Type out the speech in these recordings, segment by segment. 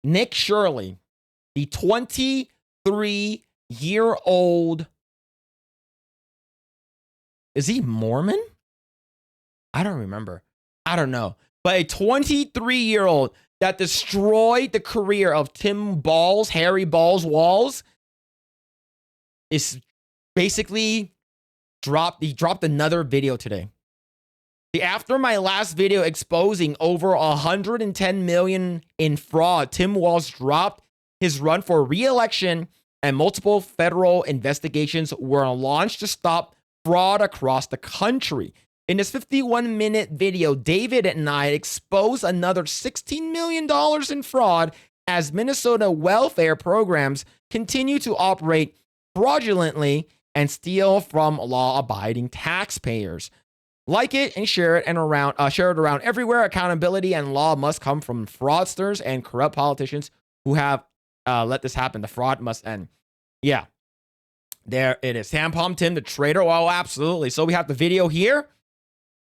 Nick Shirley, the 23-year-old, is he Mormon? I don't remember. I don't know. But a 23-year-old that destroyed the career of Tim Balls, Harry Balls Walls, is basically he dropped another video today. After my last video exposing over 110 million in fraud, Tim Walz dropped his run for re-election, and multiple federal investigations were launched to stop fraud across the country. In this 51-minute video, David and I exposed another $16 million in fraud as Minnesota welfare programs continue to operate fraudulently and steal from law-abiding taxpayers. Like it and share it share it around everywhere. Accountability and law must come from fraudsters and corrupt politicians who have let this happen. The fraud must end. Yeah, there it is. Sam Palm Tim, the traitor. Oh, absolutely. So we have the video here.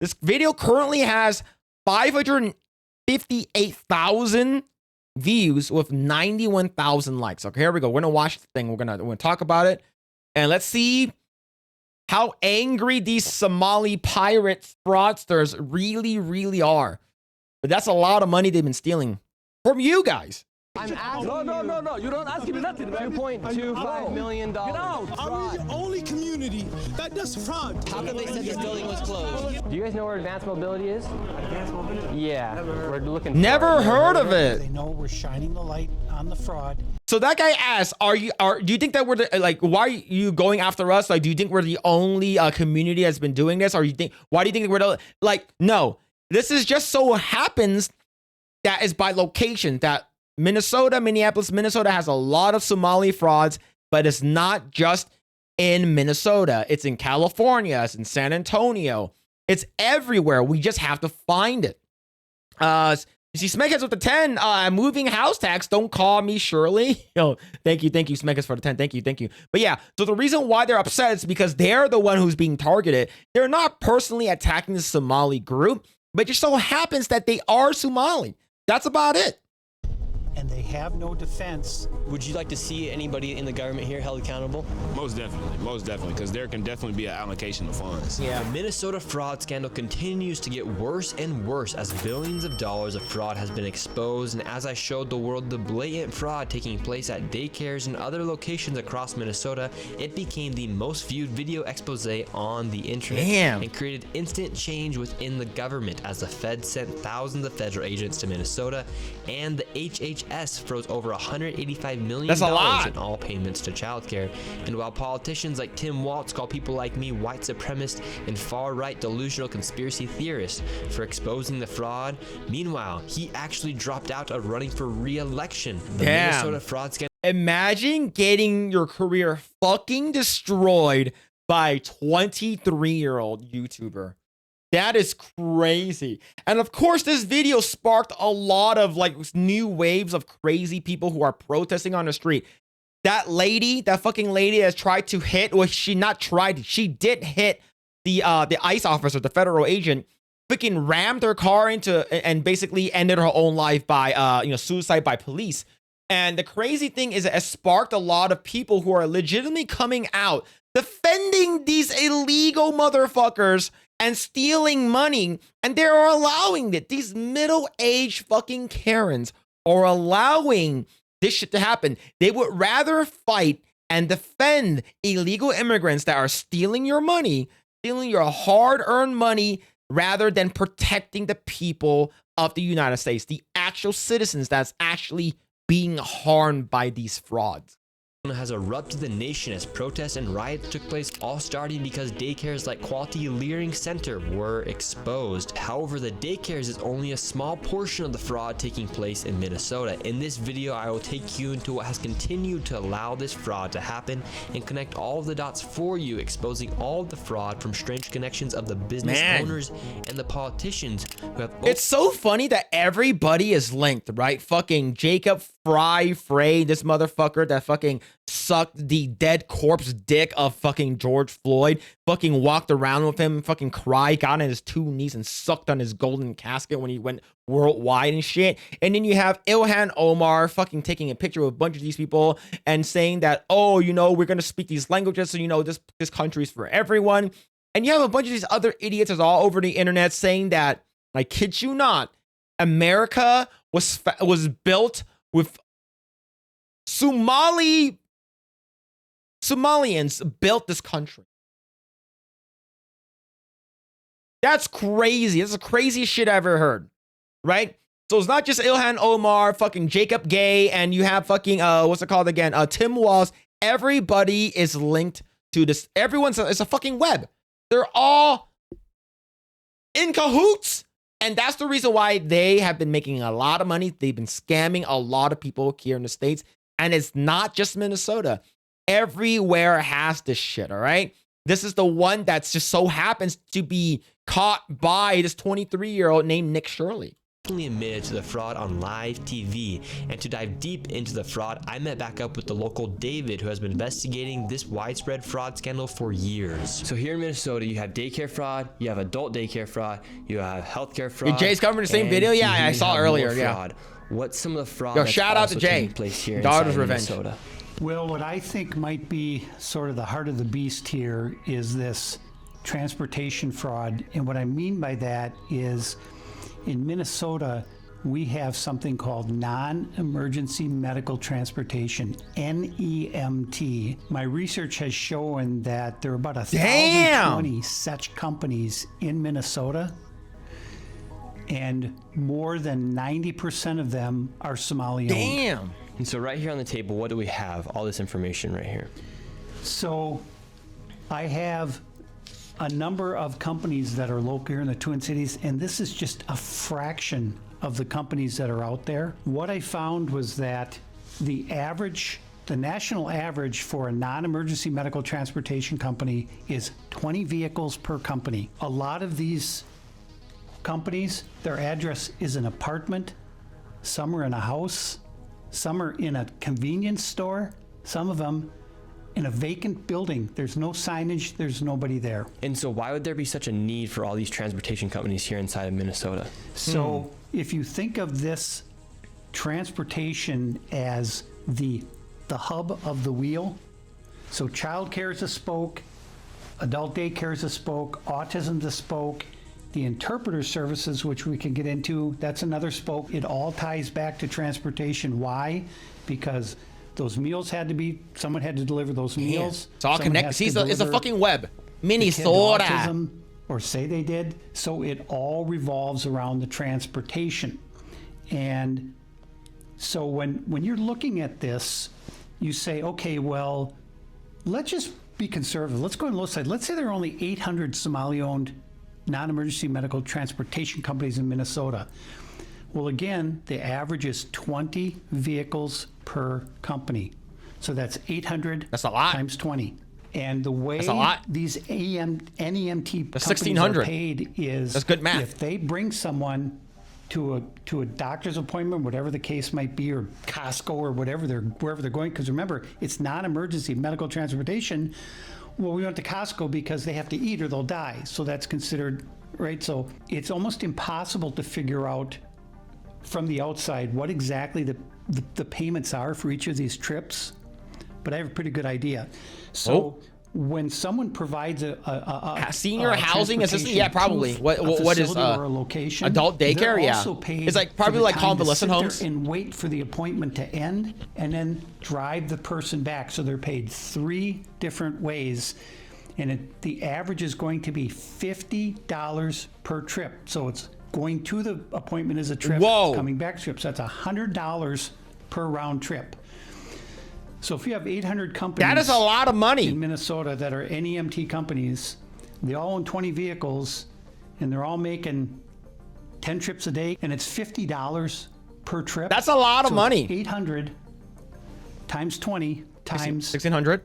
This video currently has 558,000 views with 91,000 likes. Okay, here we go. We're gonna watch the thing. We're gonna talk about it, and let's see how angry these Somali pirate fraudsters really are. But that's a lot of money they've been stealing from you guys. I'm asking No. You don't ask me nothing, man. $2.25 million. Get out. Are we the only community that does fraud? How come they said this building was closed? Do you guys know where Advanced Mobility is? Advanced Mobility? Yeah, we're looking for Never heard of it. They know we're shining the light on the fraud. So that guy asked, do you think that we're why are you going after us? Like, do you think we're the only community that's been doing this? Or why do you think we're no, this is just so happens that is by location that Minneapolis, Minnesota has a lot of Somali frauds, but it's not just in Minnesota. It's in California, it's in San Antonio. It's everywhere. We just have to find it. You see, Smegheads with the 10, moving house tax. Don't call me Shirley. Yo, thank you, Smegheads for the 10. Thank you. But yeah, so the reason why they're upset is because they're the one who's being targeted. They're not personally attacking the Somali group, but it just so happens that they are Somali. That's about it. And they have no defense. Would you like to see anybody in the government here held accountable? Most definitely, because there can definitely be an allocation of funds. Yeah. The Minnesota fraud scandal continues to get worse and worse as billions of dollars of fraud has been exposed, and as I showed the world the blatant fraud taking place at daycares and other locations across Minnesota, it became the most viewed video expose on the internet. Damn. And created instant change within the government as the Fed sent thousands of federal agents to Minnesota, and the HHS froze over $185 million in all payments to childcare. And while politicians like Tim Walz call people like me white supremacists and far-right delusional conspiracy theorists for exposing the fraud, meanwhile, he actually dropped out of running for re-election. The Minnesota fraud scandal. Imagine getting your career fucking destroyed by a 23-year-old YouTuber. That is crazy. And of course, this video sparked a lot of new waves of crazy people who are protesting on the street. That fucking lady has tried to hit, she did hit the ICE officer, the federal agent, freaking rammed her car into and basically ended her own life by suicide by police. And the crazy thing is it sparked a lot of people who are legitimately coming out defending these illegal motherfuckers and stealing money, and they're allowing it. These middle-aged fucking Karens are allowing this shit to happen. They would rather fight and defend illegal immigrants that are stealing your money, stealing your hard-earned money, rather than protecting the people of the United States, the actual citizens that's actually being harmed by these frauds. Has erupted the nation as protests and riots took place, all starting because daycares like Quality Learning Center were exposed. However, the daycares is only a small portion of the fraud taking place in Minnesota. In this video, I will take you into what has continued to allow this fraud to happen and connect all of the dots for you, exposing all of the fraud from strange connections of the business owners and the politicians who have. It's so funny that everybody is linked, right? Fucking Jacob Frey, this motherfucker that fucking sucked the dead corpse dick of fucking George Floyd, fucking walked around with him, fucking cried, got on his 2 knees and sucked on his golden casket when he went worldwide and shit. And then you have Ilhan Omar fucking taking a picture with a bunch of these people and saying that, oh, you know, we're going to speak these languages. So, you know, this country's for everyone. And you have a bunch of these other idiots that's all over the internet saying that, I kid you not, America was built with Somalians built this country. That's crazy. That's the craziest shit I ever heard. Right? So it's not just Ilhan Omar, fucking Jacob Gay, and you have fucking what's it called again? Tim Walz. Everybody is linked to this. It's a fucking web. They're all in cahoots. And that's the reason why they have been making a lot of money. They've been scamming a lot of people here in the States. And it's not just Minnesota. Everywhere has this shit, all right? This is the one that's just so happens to be caught by this 23-year-old named Nick Shirley. Admitted to the fraud on live TV. And to dive deep into the fraud, I met back up with the local David, who has been investigating this widespread fraud scandal for years. So here in Minnesota, you have daycare fraud, you have adult daycare fraud, you have healthcare fraud. Jay's covering the same video? Yeah, I saw earlier. Fraud. What's some of the fraud Yo, that's shout out also to Jay. taking place here Daughter's inside Revenge. Minnesota? Well, what I think might be sort of the heart of the beast here is this transportation fraud. And what I mean by that is in Minnesota, we have something called non-emergency medical transportation, NEMT. My research has shown that there are about 1,020 such companies in Minnesota, and more than 90% of them are Somali-owned. Damn. And so right here on the table, what do we have? All this information right here. So I have a number of companies that are local here in the Twin Cities, and this is just a fraction of the companies that are out there. What I found was that the national average for a non-emergency medical transportation company is 20 vehicles per company. A lot of these companies, their address is an apartment, some are in a house, some are in a convenience store, some of them in a vacant building. There's no signage, there's nobody there. And so why would there be such a need for all these transportation companies here inside of Minnesota? So if you think of this transportation as the hub of the wheel, so childcare is a spoke, adult daycare is a spoke, autism's a spoke, the interpreter services, which we can get into, that's another spoke. It all ties back to transportation. Why? Because those meals had to be, someone had to deliver those meals. It's all Someone connected. has See, to it's a deliver fucking web. the kid with Minnesota. autism, or say they did. So it all revolves around the transportation. And so when you're looking at this, you say, okay, well, let's just be conservative. Let's go on the low side. Let's say there are only 800 Somali-owned non-emergency medical transportation companies in Minnesota. Well, again, the average is 20 vehicles per company. So that's 800 That's a lot. times 20. And the way That's a lot. these NEMT That's companies 1,600. are paid is That's good math. if they bring someone to a doctor's appointment, whatever the case might be, or Costco or wherever they're going, because remember, it's non-emergency medical transportation. Well, we went to Costco because they have to eat or they'll die. So that's considered, right? So it's almost impossible to figure out from the outside what exactly the payments are for each of these trips. But I have a pretty good idea. So when someone provides a senior housing assistant, yeah, probably. What is or a location? adult daycare? They're Yeah, also paid it's like for probably the like time to convalescent sit there homes. and wait for the appointment to end, and then drive the person back. So they're paid 3 different ways, and the average is going to be $50 per trip. So it's going to the appointment is a trip, Whoa. coming back trip. So that's $100 per round trip. So if you have 800 companies That is a lot of in money. Minnesota that are NEMT companies, they all own 20 vehicles, and they're all making 10 trips a day, and it's $50 per trip. That's a lot of So money. 800 times 20 times 1,600.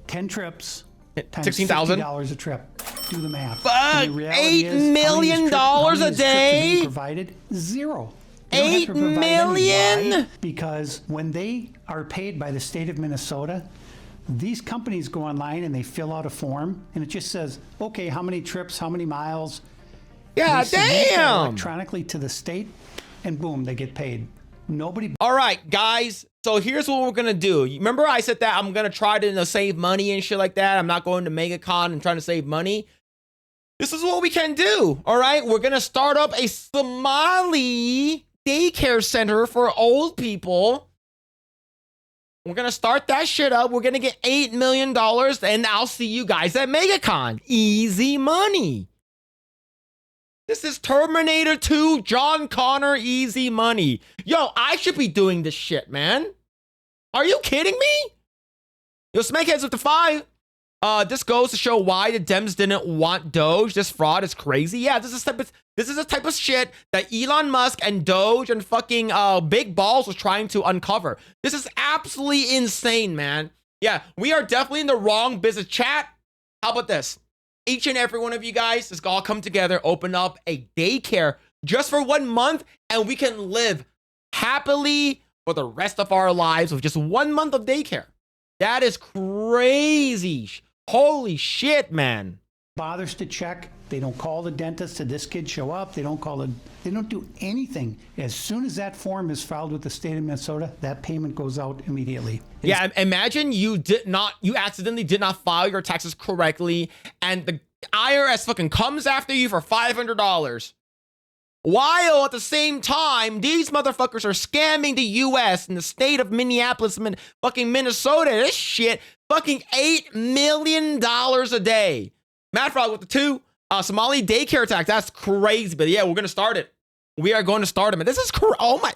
10 trips times 16,000. $50 a trip. Do the math. Fuck, And the reality $8 is, how many million trips- how many a trips are being day? provided? 0. They don't have 8 to provide any. million? Why? Because when they are paid by the state of Minnesota, these companies go online and they fill out a form, and it just says, okay, how many trips, how many miles. Yeah, They submit that damn. electronically to the state, and boom, they get paid. Nobody. All right, guys. So here's what we're gonna do. Remember I said that I'm gonna try to save money and shit like that. I'm not going to MegaCon and trying to save money. This is what we can do. All right, we're gonna start up a Somali daycare center for old people. We're gonna start that shit up. We're gonna get $8 million, and I'll see you guys at MegaCon. Easy money. This is Terminator 2, John Connor, easy money. Yo, I should be doing this shit, man. Are you kidding me? Yo, Smakeheads with the 5. This goes to show why the Dems didn't want Doge. This fraud is crazy. Yeah, this is the type of shit that Elon Musk and Doge and fucking Big Balls was trying to uncover. This is absolutely insane, man. Yeah, we are definitely in the wrong business. Chat, how about this? Each and every one of you guys, let's all come together, open up a daycare just for 1 month, and we can live happily for the rest of our lives with just 1 month of daycare. That is crazy. Holy shit, man. Bothers to check. They don't call the dentist. Did this kid show up? They don't do anything. As soon as that form is filed with the state of Minnesota, that payment goes out immediately. Yeah, imagine you accidentally did not file your taxes correctly, and the IRS fucking comes after you for $500. While at the same time, these motherfuckers are scamming the US and the state of Minneapolis, fucking Minnesota. This shit, fucking $8 million a day. Mad Frog with the 2. Somali daycare tax. That's crazy. But yeah, we're going to start it. We are going to start it. This is oh my.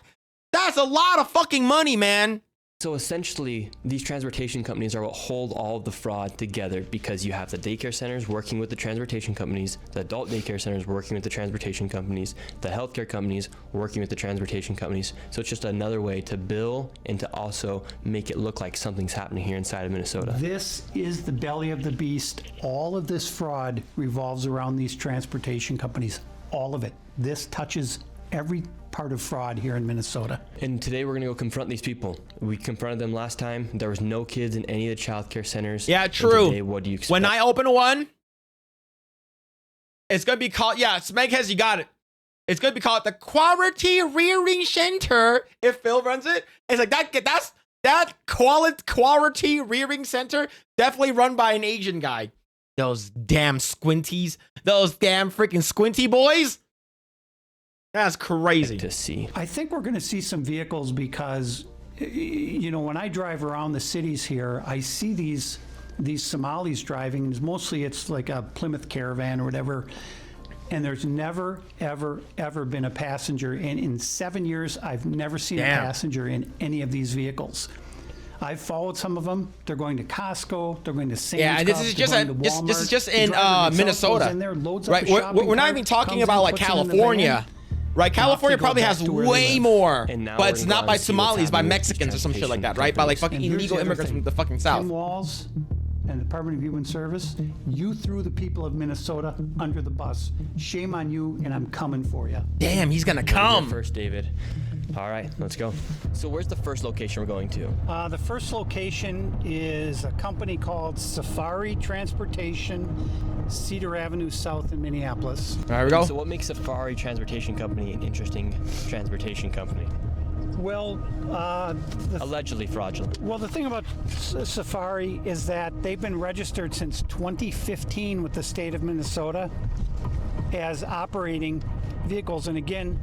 That's a lot of fucking money, man. So essentially, these transportation companies are what hold all of the fraud together, because you have the daycare centers working with the transportation companies, the adult daycare centers working with the transportation companies, the healthcare companies working with the transportation companies. So it's just another way to bill and to also make it look like something's happening here inside of Minnesota. This is the belly of the beast. All of this fraud revolves around these transportation companies. All of it. This touches every part of fraud here in Minnesota. And today we're going to go confront these people. We confronted them last time. There was no kids in any of the childcare centers. Yeah, And true. today, what do you expect? When I open one, it's going to be called, yeah, Smegheads, you got it. It's going to be called the Quality Rearing Center. If Phil runs it, it's like that Quality Rearing Center, definitely run by an Asian guy. Those damn squinties. Those damn freaking squinty boys. That's crazy to see. I think we're going to see some vehicles because, you know, when I drive around the cities here, I see these Somalis driving. And mostly it's like a Plymouth Caravan or whatever. And there's never, ever, ever been a passenger. And in 7 years, I've never seen a passenger in any of these vehicles. I've followed some of them. They're going to Costco. They're going to Sam's Yeah, and this Club, is they're just going to Walmart. this is just The in driver himself Minnesota, goes in there, loads up right? a shopping We're not cart, even talking comes about in, like puts it in the van, California, right? California they go probably back has to where they way live. more, And now but we're it's gonna not go by and see what's Somalis, by happening with these Mexicans or some shit like that, transportation right? By like fucking And here's illegal the other immigrants thing. from the fucking Tim south. Walz and the Department of Human Service, you threw the people of Minnesota under the bus. Shame on you, and I'm coming for you. Damn, he's gonna You're come. first, David. All right, let's go. So where's the first location we're going to? The first location is a company called Safari Transportation, Cedar Avenue South in Minneapolis. There we go. So what makes Safari Transportation Company an interesting transportation company? Well, Allegedly fraudulent. the thing about Safari is that they've been registered since 2015 with the state of Minnesota as operating vehicles. And again,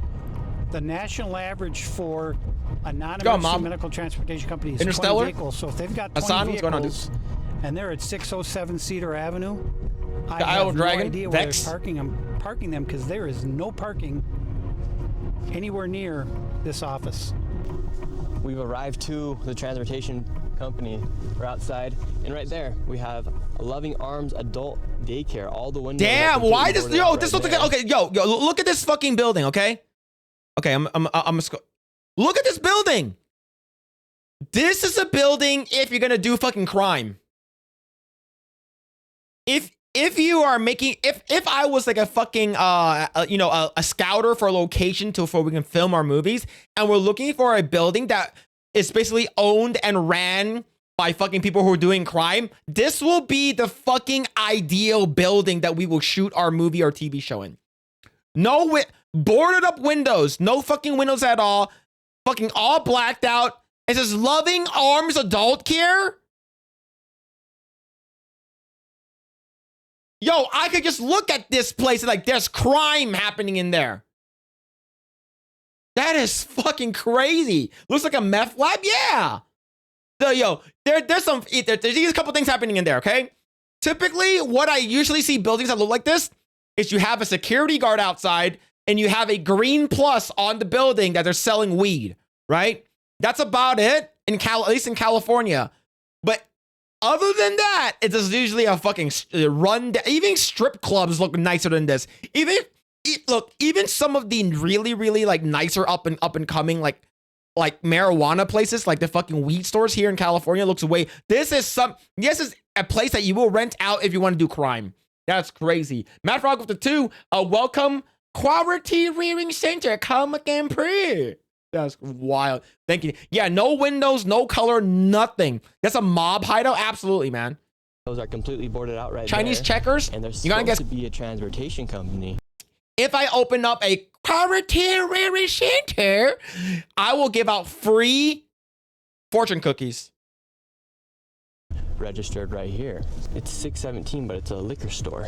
the national average for a non-emergency Mom. medical transportation company is Interstellar? 20 vehicles. So if they've got 20 Hassan, what's going on, dude? vehicles and they're at 607 Cedar Avenue, I The Isle have of no Dragon? idea where Vex? they're parking them because there is no parking anywhere near this office. We've arrived to the transportation company. We're outside, and right there we have a Loving Arms adult daycare. All the windows. Damn, are why completely does boarded up this right looks there. okay? Yo, look at this fucking building, okay? Okay, I'm look at this building. This is a building if you're gonna do fucking crime. If if you are making, if I was like a fucking a scouter for a location for we can film our movies, and we're looking for a building that is basically owned and ran by fucking people who are doing crime, this will be the fucking ideal building that we will shoot our movie or TV show in. No boarded up windows, no fucking windows at all, fucking all blacked out. It says Loving Arms Adult Care. Yo, I could just look at this place and like there's crime happening in there. That is fucking crazy. Looks like a meth lab, yeah. So yo, there's a couple things happening in there, okay? Typically, what I usually see buildings that look like this is you have a security guard outside and you have a green plus on the building that they're selling weed, right? That's about it at least in California. But other than that, it's just usually a fucking run. Even strip clubs look nicer than this. Even some of the really, really like nicer up and coming like marijuana places, like the fucking weed stores here in California, looks way. This is a place that you will rent out if you want to do crime. That's crazy. Matt Frog with the 2. Welcome Quality Rearing Center. Come again, please. That's wild. Thank you. Yeah, no windows, no color, nothing. That's a mob hideout. Absolutely, man. Those are completely boarded out right Chinese there. checkers. And there's you gotta supposed guess. to be a transportation company. If I open up a Quality Rearing Center, I will give out free fortune cookies. Registered right here. It's 617, but it's a liquor store.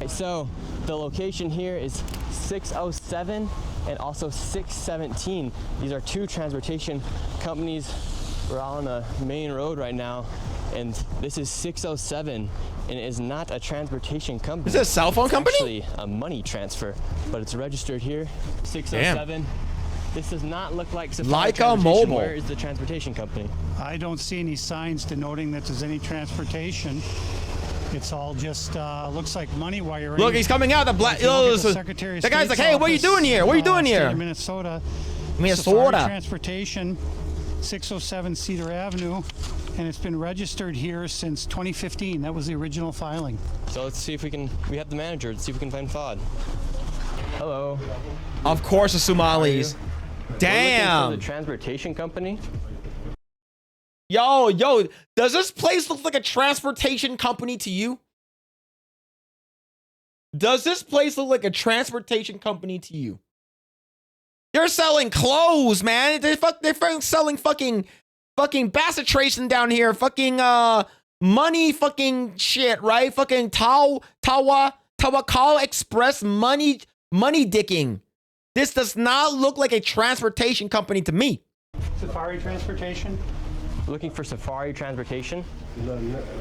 So the location here is 607 and also 617. These are 2 transportation companies. We're on a main road right now, and this is 607, and it is not a transportation company. Is it a cell phone company? It's actually a money transfer, but it's registered here. 607. This does not look like Safari Transportation. Mobile. Where is the transportation company? I don't see any signs denoting that there's any transportation. It's all just looks like money wiring. Look, he's coming out. The black. The guy's like, "Hey, what are you doing here? What are you doing State here?" of Minnesota. Minnesota. Safari Transportation, 607 Cedar Avenue, and it's been registered here since 2015. That was the original filing. So let's see if we have the manager. Let's see if we can find Fod. Hello. Of course, the Somalis. We're Damn. looking for the transportation company. Yo, does this place look like a transportation company to you? Does this place look like a transportation company to you? They're selling clothes, man. They're selling fucking Bassitration down here. Fucking money fucking shit, right? Fucking Tawakal Express money dicking. This does not look like a transportation company to me. Safari Transportation? Looking for Safari Transportation. No,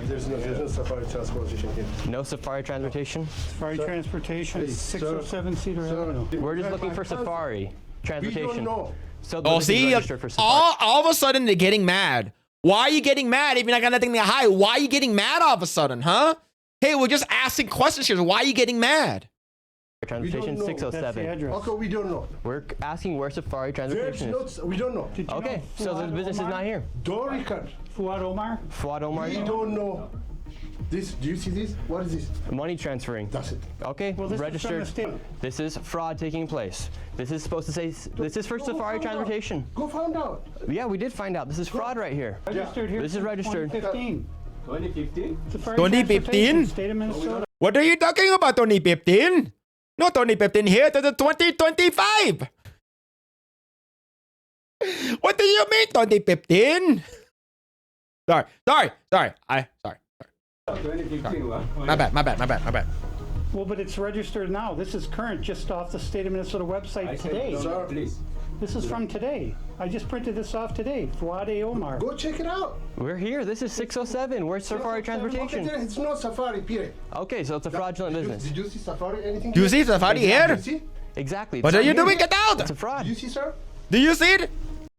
there's no Safari Transportation here. No Safari Transportation. Safari Transportation, please, 607 Cedar Avenue. We're just looking for Safari Transportation. We don't know. So Oh, this is see, registered for Safari. all of a sudden they're getting mad. Why are you getting mad if you're not got nothing to hide? Why are you getting mad all of a sudden, huh? Hey, we're just asking questions here. Why are you getting mad? Transportation know. That's the 607. address. Okay, we don't know. We're asking where Safari There's Transportation is. not, we don't know. Did you Okay, know so the Fuad business is Omar? not here. Don't record. Fuad Omar? Fuad Omar. We don't know. This, do you see this? What is this? Money transferring. That's it. Okay, Well, this registered. is from the state. This is fraud taking place. This is supposed to say, this is for Safari find out. Transportation. Go find out. Yeah, we did find out. This is fraud right here. Registered here This is since registered. 2015. 2015? Safari 2015? Transportation, State of Minnesota. What are you talking about, 2015? No 2015 here, that's 2025. What do you mean 2015? Sorry. 2015. My bad. Well, but it's registered now. This is current, just off the State of Minnesota website today. Sir, Please. This is from today. I just printed this off today. Fuad A. Omar. go check it out. We're here. This is 607. Where's Safari Okay, Transportation? there, it's not Safari, period. Okay, so it's a fraudulent business. Did you see Safari, anything? Do you see Safari Did here? you see? Exactly. What it's are not you here. doing? Get out! It's a fraud. Do you see, sir? Do you see it?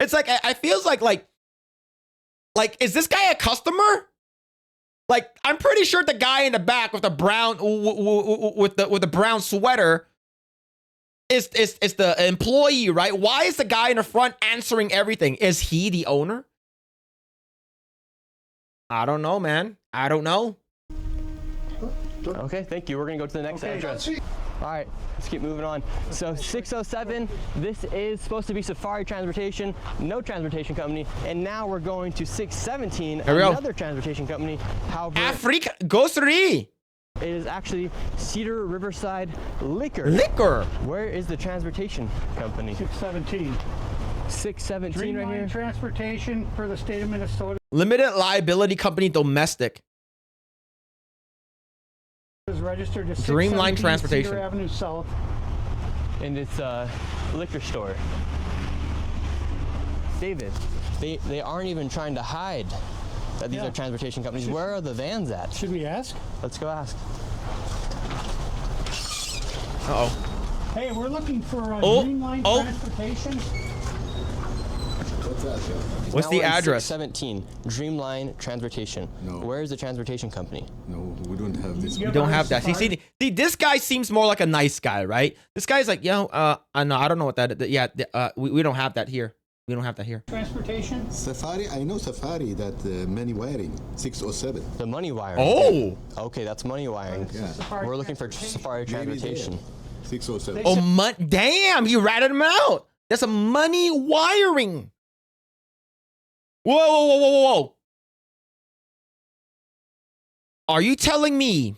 It's like I feels like is this guy a customer? Like I'm pretty sure the guy in the back with the brown with the brown sweater is the employee, right? Why is the guy in the front answering everything? Is he the owner? I don't know, man. I don't know. Okay, thank you. We're gonna go to the next address. All right, let's keep moving on. So 607, this is supposed to be Safari Transportation, no transportation company. And now we're going to 617, Here we go. another transportation company. However, Africa, grocery, it is actually Cedar Riverside Liquor. liquor. Where is the transportation company? 617. 617 right Dreamline here. Transportation for the state of Minnesota Limited liability company, domestic. is registered as Dreamline 617 Transportation. Cedar Avenue South. And it's a liquor store. David, they aren't even trying to hide that these Yeah. are transportation companies. Where are the vans at? Should we ask? Let's go ask. Uh-oh. Hey, we're looking for Oh, Dreamline oh. Transportation. What's Now the we're in address? 617 Dreamline Transportation. No. Where is the transportation company? No, we don't have this. You We don't ever have heard that. See, Safari? see, this guy seems more like a nice guy, right? This guy's like, yo, I know, I don't know what that is. Yeah, we don't have that here. We don't have that here. Transportation. Safari, I know Safari, that money wiring, 607. The money wiring. Oh, Okay, that's money wiring. Yeah. Safari We're looking for Safari Maybe there. Transportation. 607. oh, damn, he ratted him out. That's a money wiring. Whoa, whoa, whoa, whoa, whoa. Are you telling me?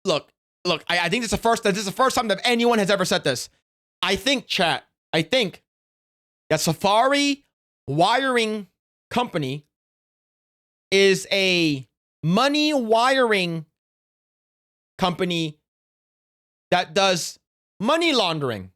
Look, I think this is the first time that anyone has ever said this. I think that Safari Wiring Company is a money wiring company that does money laundering.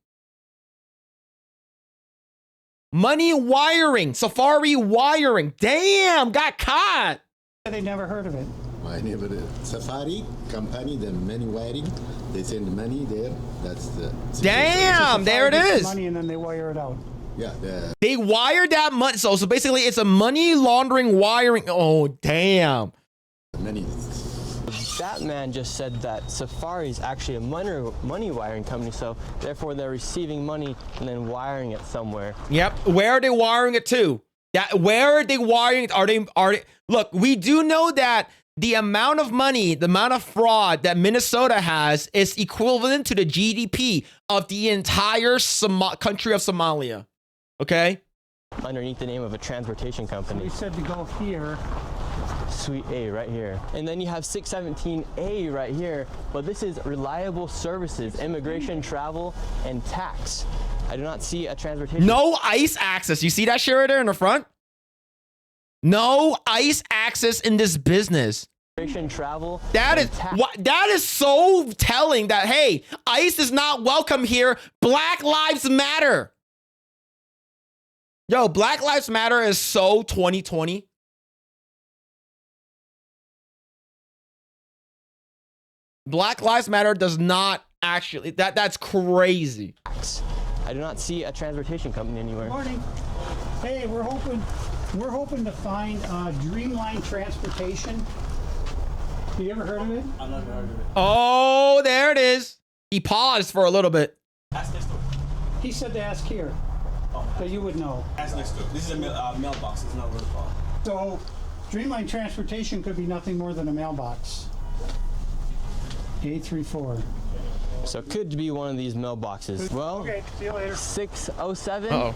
Money wiring, Safari Wiring. Damn, got caught. They never heard of it. I never did. Safari company, the money wiring, they send money there. That's the. 607. Damn, there it Safari gets is. Money and then they wire it out. Yeah, the They wired that money. So basically, it's a money laundering wiring. Oh, damn. money. That man just said that Safari is actually a money wiring company, so therefore they're receiving money and then wiring it somewhere. Yep. Where are they wiring it to? Where are they wiring it? Are they? Look, we do know that the amount of money, the amount of fraud that Minnesota has is equivalent to the GDP of the entire country of Somalia. Okay? Underneath the name of a transportation company. We said to go here. Suite A right here. And then you have 617A right here, but this is reliable services, immigration, travel, and tax. I do not see a transportation. No ICE access. You see that shit right there in the front? No ICE access in this business. Immigration, travel, That and is tax. what. That is so telling that, hey, ICE is not welcome here. Black Lives Matter. Yo, Black Lives Matter is so 2020. Black Lives Matter does not actually. That's crazy. I do not see a transportation company anywhere. Morning. Hey, we're hoping to find Dreamline Transportation. Have you ever heard of it? Oh, there it is. He paused for a little bit. He said to ask here. That you would know. That's next door. This is a mailbox. It's not a roll call. So, Dreamline Transportation could be nothing more than a mailbox. 834. So it could be one of these mailboxes. Well, Okay, see you later. 607 Uh-oh.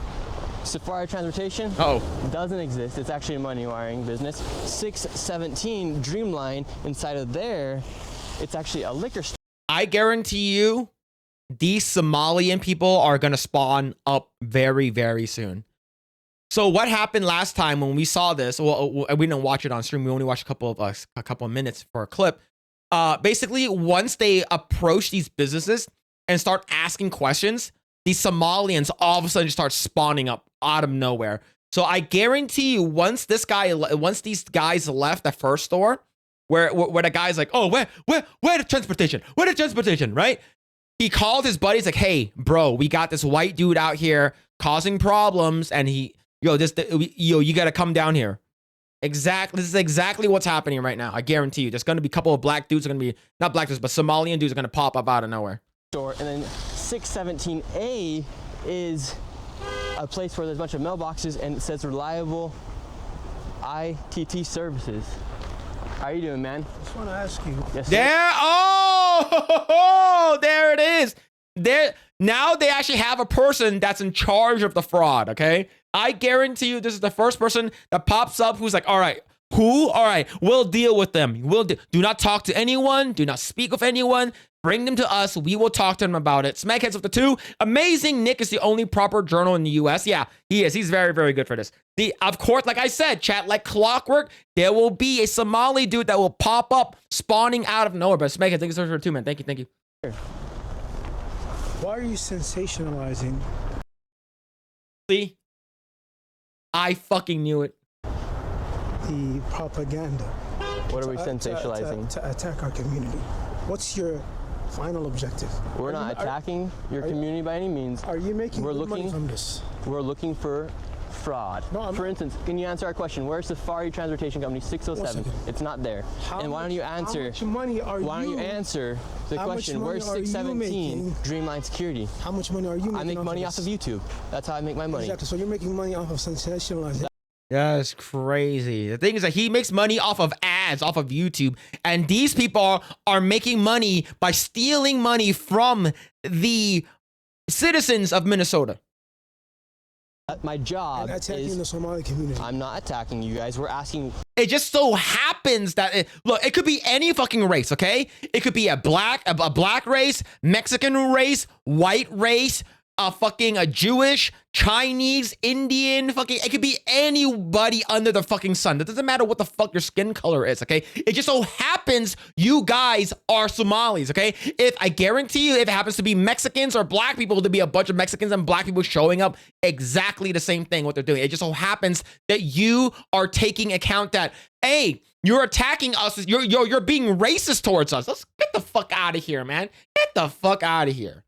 Safari Transportation Oh. doesn't exist. It's actually a money wiring business. 617 Dreamline, inside of there, it's actually a liquor store. I guarantee you, these Somalian people are going to spawn up very, very soon. So what happened last time when we saw this? Well, we didn't watch it on stream. We only watched a couple of minutes for a clip. Basically, once they approach these businesses and start asking questions, these Somalians all of a sudden just start spawning up out of nowhere. So I guarantee you, once these guys left the first store, where the guy's like, oh, where the transportation? Where the transportation, right? He called his buddies like, hey, bro, we got this white dude out here causing problems, and you got to come down here. Exactly. This is exactly what's happening right now. I guarantee you. There's going to be a couple of black dudes are going to be, not black dudes, but Somalian dudes are going to pop up out of nowhere. And then 617A is a place where there's a bunch of mailboxes and it says reliable ITT services. How you doing, man? just want to ask you. Yes, sir. There, oh, there it is. There, now they actually have a person that's in charge of the fraud, okay? I guarantee you this is the first person that pops up who's like, all right, who? All right, we'll deal with them. Do not talk to anyone. Do not speak with anyone. Bring them to us. We will talk to them about it. Smackheads with the 2. Amazing Nick is the only proper journal in the US. Yeah, he is. He's very, very good for this. Of course, like I said, chat, like clockwork, there will be a Somali dude that will pop up spawning out of nowhere. But Smackheads, thank you so much for the 2, man. Thank you, thank you. Why are you sensationalizing See? I fucking knew it. the propaganda? What are we sensationalizing? To attack our community. What's your final objective? We're not attacking your community by any means. Are you making We're good money looking- from this? We're looking for fraud. No, I'm For not- instance, can you answer our question? Where's Safari Transportation Company 607? second. It's not there. And why don't you answer? How much money are Why don't you you? answer the How much question? money Where's are you 617 making? Dreamline Security? How much money are you making? I make money off of YouTube. That's how I make my money. Exactly. So you're making money off of sensationalizing. That's crazy. The thing is that he makes money off of ads, off of YouTube. And these people are making money by stealing money from the citizens of Minnesota. My job And attacking is. the Somali community. I'm not attacking you guys. We're asking. It just so happens that look, it could be any fucking race, okay? It could be a black race, Mexican race, white race, a Jewish, Chinese, Indian, it could be anybody under the fucking sun. It doesn't matter what the fuck your skin color is, okay? It just so happens you guys are Somalis, okay? If I guarantee you, if it happens to be Mexicans or black people, there'll be a bunch of Mexicans and black people showing up exactly the same thing, what they're doing. It just so happens that you are taking account that, hey, you're attacking us. You're being racist towards us. Let's get the fuck out of here, man. Get the fuck out of here.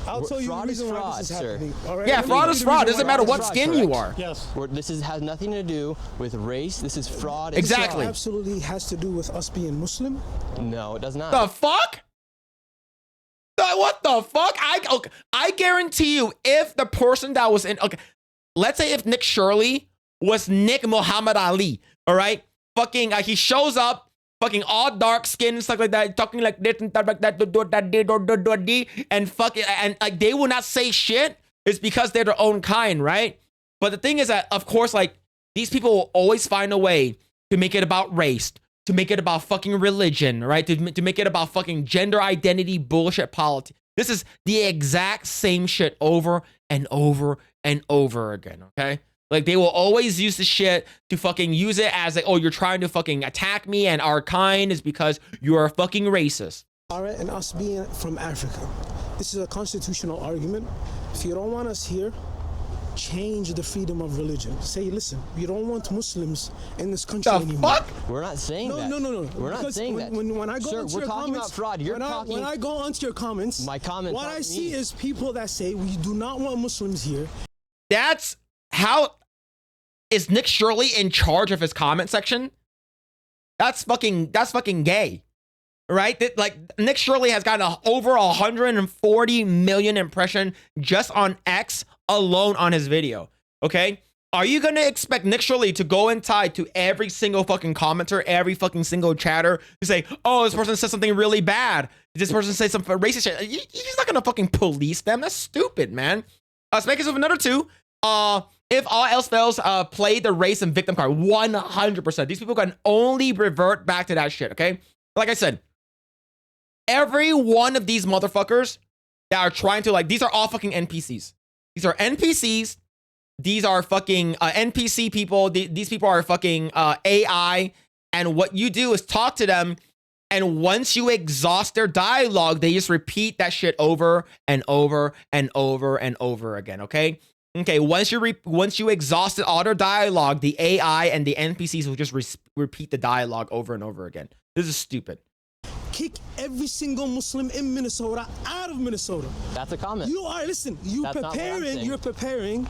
I'll tell you the Fraud is reason why fraud, this is sir. happening. All right? Yeah, Let me fraud give is you the fraud. reason Doesn't why matter this what is skin fraud. you are. Yes. This has nothing to do with race. This is fraud. Exactly. It absolutely has to do with us being Muslim. No, it does not. The fuck? What the fuck? I guarantee you, if the person that was in, okay, let's say if Nick Shirley was Nick Muhammad Ali, all right? Fucking, he shows up, fucking all dark skin and stuff like that, talking like this and stuff like that, and fucking, and like they will not say shit. It's because they're their own kind, right? But the thing is that, of course, like these people will always find a way to make it about race, to make it about fucking religion, right? To make it about fucking gender identity bullshit politics. This is the exact same shit over and over and over again, okay? Like, they will always use the shit to fucking use it as like, oh, you're trying to fucking attack me and our kind is because you're a fucking racist. All right, and us being from Africa. This is a constitutional argument. If you don't want us here, change the freedom of religion. Say, listen, we don't want Muslims in this country The anymore. fuck? We're not saying that. No. We're not Because saying that. When I go Sir, onto we're your talking comments, about fraud. You're talking. when I go onto your comments, My comments, what not I see me. is people that say we do not want Muslims here. That's how is Nick Shirley in charge of his comment section? That's fucking gay. Right? Like Nick Shirley has gotten over 140 million impression just on X alone on his video. Okay? Are you gonna expect Nick Shirley to go inside to every single fucking commenter, every fucking single chatter to say, oh, this person said something really bad. This person said some racist shit. He's not gonna fucking police them. That's stupid, man. Smackers with another 2. If all else fails, play the race and victim card. 100%. These people can only revert back to that shit, okay? Like I said, every one of these motherfuckers that are trying to, like, these are all fucking NPCs. These are NPCs. These are fucking NPC people. These people are fucking AI. And what you do is talk to them. And once you exhaust their dialogue, they just repeat that shit over and over and over and over again, okay? Okay, once you exhausted all their dialogue, the AI and the NPCs will just repeat the dialogue over and over again. This is stupid. Kick every single Muslim in Minnesota out of Minnesota. That's a comment. You are, listen, That's not what I'm saying. you're preparing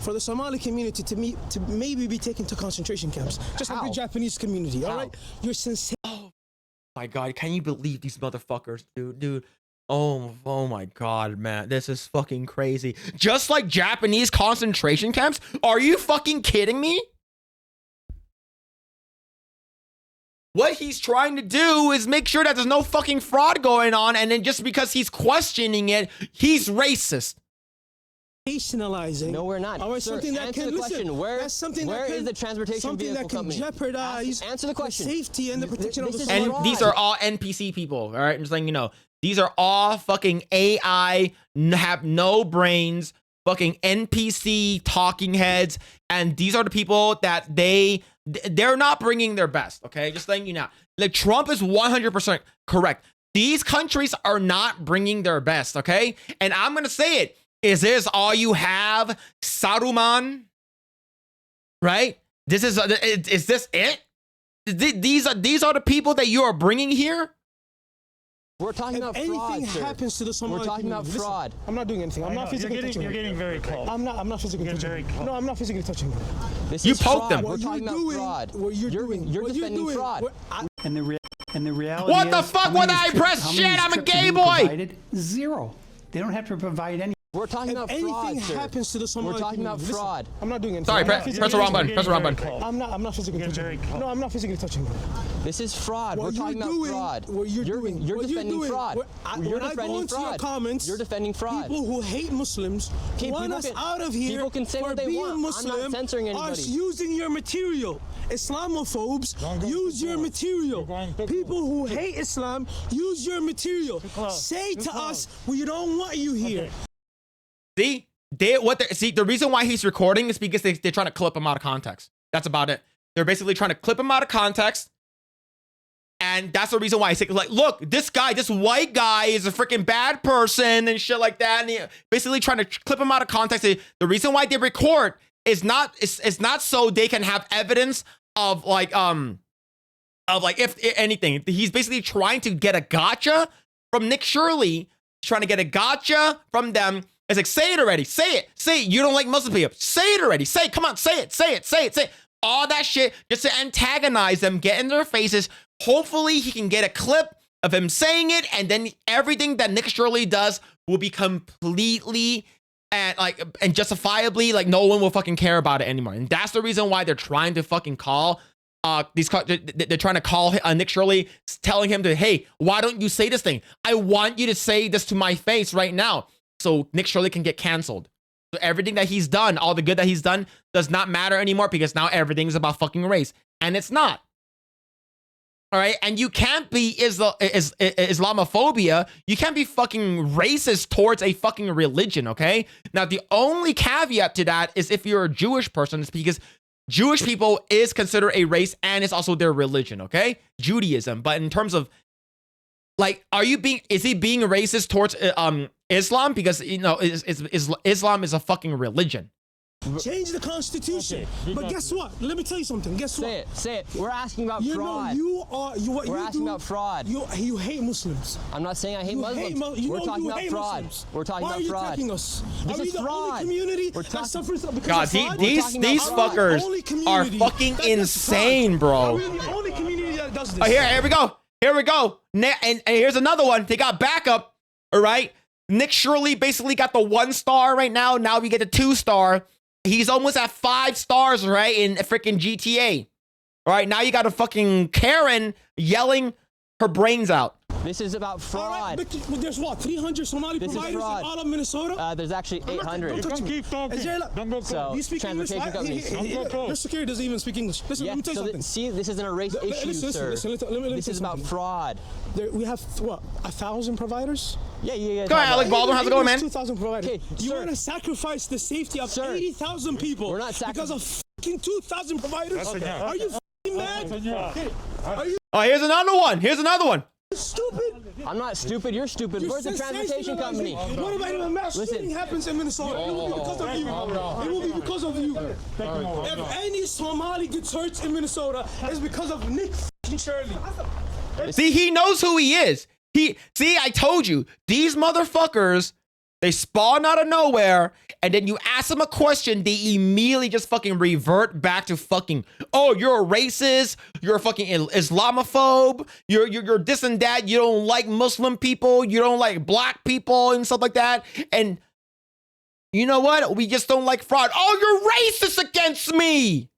for the Somali community to maybe be taken to concentration camps, just like How? the Japanese community, all How? right? You're sincere. Oh my God, can you believe these motherfuckers, dude? Oh my God, man, this is fucking crazy. Just like Japanese concentration camps? Are you fucking kidding me? what he's trying to do is make sure that there's no fucking fraud going on, and then just because he's questioning it, he's racist. Nationalizing. No, we're not. All right, Sir, something that answer can the question. listen. Where, That's something where that can, is the transportation something vehicle that can company? jeopardize Answer the question. the safety and the protection of This the is And fraud. these are all NPC people, all right? I'm just letting you know. These are all fucking AI, have no brains, fucking NPC talking heads, and these are the people that they're not bringing their best, okay? Just letting you know. Like, Trump is 100% correct. These countries are not bringing their best, okay? And I'm gonna say it. Is this all you have, Saruman? Right? Is this it? These are the people that you are bringing here? We're talking If about anything fraud, sir. happens to the Somali We're talking about community, listen, fraud. I'm not doing anything. I'm not physically touching You're getting very close. I'm not physically touching him. No, I'm not physically touching him. This You is poked fraud. them. We're What talking you're about doing, fraud. what you're doing, You're what you're defending doing, fraud. And the reality What the is, fuck how many would I trips- press how shit? many I'm a trips are gay being boy. provided? Zero. They don't have to provide any. We're talking If about anything fraud, sir. happens to the Somali We're talking about community, listen, fraud. I'm not doing anything. Sorry, I'm not press physically the wrong touching button. him. Press the wrong button. I'm not physically touching him. No, I'm not physically touching him. This is fraud. What We're talking you're about doing, fraud. what you're doing, You're what you're defending doing, fraud. when You're I go defending into your fraud. comments, You're defending fraud. people who hate Muslims Okay, want people us can- out of here people can say for what they being want. I'm not Muslim, censoring are anybody. using your material. Islamophobes use your material. People who hate Islam use your material. Say to us, we don't want you here. See? The reason why he's recording is because they're trying to clip him out of context. That's about it. They're basically trying to clip him out of context. And that's the reason why he's like, look, this white guy is a freaking bad person and shit like that. And he, basically trying to clip him out of context. The reason why they record is not so they can have evidence of if anything. He's basically trying to get a gotcha from Nick Shirley, trying to get a gotcha from them. It's like, say it already. Say it. Say it. You don't like Muslim people. Say it already. Say it. Come on. Say it. Say it. Say it. Say it. All that shit just to antagonize them, get in their faces. Hopefully he can get a clip of him saying it, and then everything that Nick Shirley does will be completely and justifiably, like, no one will fucking care about it anymore. And that's the reason why they're trying to fucking call they're trying to call Nick Shirley, telling him to, hey, why don't you say this thing? I want you to say this to my face right now, so Nick Shirley can get canceled. So everything that he's done, all the good that he's done, does not matter anymore because now everything's about fucking race, and it's not. All right, and you can't be Islamophobia. You can't be fucking racist towards a fucking religion, okay? Now, the only caveat to that is if you're a Jewish person, it's because Jewish people is considered a race and it's also their religion, okay? Judaism. But in terms of, like, is he being racist towards Islam? Because, you know, Islam is a fucking religion. Change the Constitution. But guess what? Let me tell you something. Guess what? Say it. We're asking about You fraud. know, We're asking about fraud. You hate Muslims. I'm not saying I hate Muslims. We're talking about fraud. Muslims. We're talking Why about are you fraud. attacking us? This are we is the fraud. only community We're that suffers because God, of fraud? these talking about fraud. fuckers Only are community fucking that does insane, fraud. Are bro. we the only community that does this? Oh, here we go. Here we go. And here's another one. They got backup. All right. Nick Shirley basically got the 1 star right now. Now we get the 2 star. He's almost at 5 stars, right, in freaking GTA. All right. Now you got a fucking Karen yelling her brains out. This is about All right, fraud. but there's what, 300 Somali This is providers in fraud. all of Minnesota? There's actually I'm not- 800. Don't touch me. Keep talking. Israel, Don't go So, close. you speak English? transportation Right? companies. Don't go close. Your security doesn't even speak English. Listen, Yeah, let me tell you so something. see, this isn't a race issue, Listen, sir. let me This tell you is about something. fraud. We have, what, 1,000 providers? Yeah. Go ahead, Alec Baldwin. How's it going, man? 2,000 providers. Okay, You sir. want to sacrifice the safety of Sir. 80,000 people We're not because of fucking 2,000 providers? Okay. Are you fucking mad? Are you Oh, here's another one. Here's another one. stupid? I'm not stupid. You're stupid. Where's the transportation company? What about if a mass Listen. shooting happens in Minnesota? It will be because of you. It will be because of you. If any Somali gets hurt in Minnesota, it's because of Nick fucking Shirley. See, he knows who he is. I told you, these motherfuckers, they spawn out of nowhere, and then you ask them a question, they immediately just fucking revert back to fucking, oh, you're a racist, you're a fucking Islamophobe, you're this and that, you don't like Muslim people, you don't like black people and stuff like that, and you know what? We just don't like fraud. Oh, you're racist against me!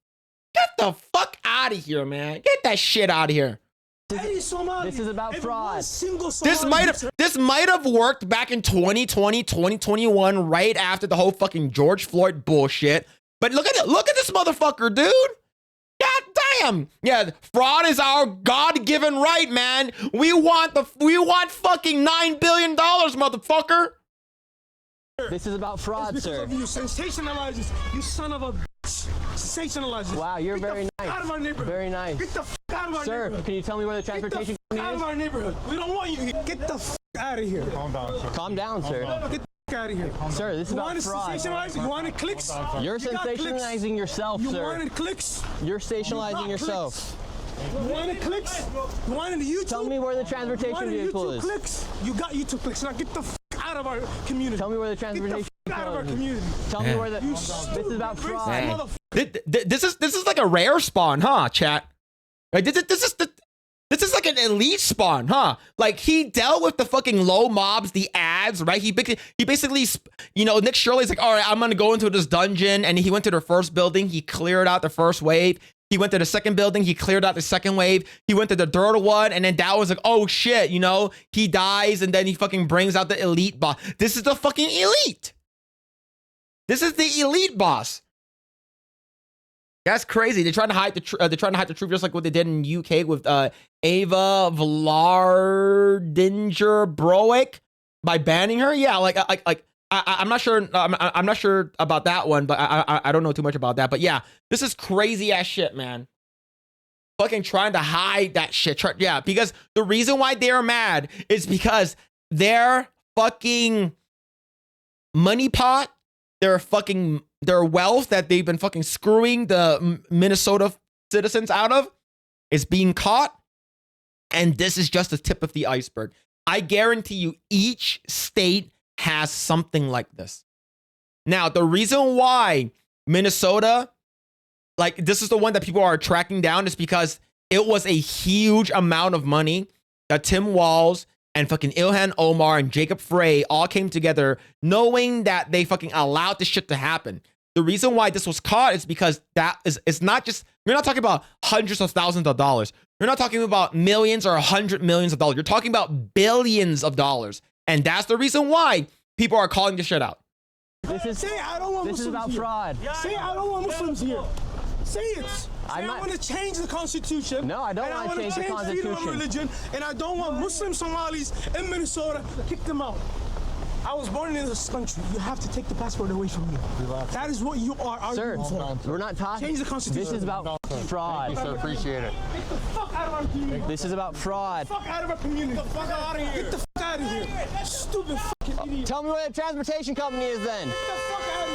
Get the fuck out of here, man. Get that shit out of here. Any Somali. This is about If fraud. one single Somali This might have worked back in 2020, 2021, right after the whole fucking George Floyd bullshit. But look at it. Look at this motherfucker, dude. God damn. Yeah, fraud is our God-given right, man. We want fucking $9 billion, motherfucker. This is about fraud, because sir. of you sensationalizes, you son of a bitch. Sensationalizes. Wow, you're Get the very fuck nice. out of our neighborhood. Very nice. Get the fuck out of our Sir, neighborhood. can you tell me where the Get the transportation fuck company out of is? our neighborhood. We don't want you here. Get the fuck out of here. Calm down, sir. Get the fuck out of here. Sir, this is You about wanted fraud. sensationalize? You wanted clicks? You're You got clicks. sensationalizing yourself, You sir. wanted clicks? You're You sensationalizing got yourself. clicks. You wanted clicks? You wanted the YouTube? Tell me where the You transportation wanted vehicle YouTube is. clicks? You got YouTube clicks. Now get the fuck out of our community. Tell me where the Get the transportation fuck out of our vehicle is. community. Tell me where the. You This stupid is about racist fraud. motherfucker. This is like a rare spawn, huh, chat? Like this is like an elite spawn, huh? Like he dealt with the fucking low mobs, the ads, right? He basically, you know, Nick Shirley's like, all right, I'm gonna go into this dungeon, and he went to the first building, he cleared out the first wave. He went to the second building, he cleared out the second wave. He went to the third one, and then that was like, oh shit, you know, he dies, and then he fucking brings out the elite boss. This is the fucking elite. This is the elite boss. That's crazy. They're trying to hide the truth, just like what they did in UK with Ava Vlardinger Broek by banning her. Yeah, I'm not sure. I'm not sure about that one, but I don't know too much about that. But yeah, this is crazy ass shit, man. Fucking trying to hide that shit. Yeah, because the reason why they're mad is because their fucking money pot, their wealth that they've been fucking screwing the Minnesota citizens out of is being caught. And this is just the tip of the iceberg. I guarantee you each state has something like this. Now, the reason why Minnesota, like this is the one that people are tracking down, is because it was a huge amount of money that Tim Walz and fucking Ilhan Omar and Jacob Frey all came together knowing that they fucking allowed this shit to happen. The reason why this was caught is because it's not just, you're not talking about hundreds of thousands of dollars. You're not talking about millions or 100 millions of dollars. You're talking about billions of dollars. And that's the reason why people are calling this shit out. Say I don't want This is Muslims about here. fraud. Say I don't want Muslims here. Say it. Say I want to change the Constitution. No, I don't and want to change the freedom of Constitution. religion, and I don't want Muslim Somalis in Minnesota. Kick them out. I was born in this country. You have to take the passport away from me. That is what you are Sir, arguing for. we're not talking. Change the Constitution. This is about fraud. Appreciate it. Get the fuck out of our community. This is about fraud. Fuck out of our community. Get the fuck out of here. Get the fuck out of here. Stupid fucking idiot. Tell me where the transportation company is then. Get the fuck out of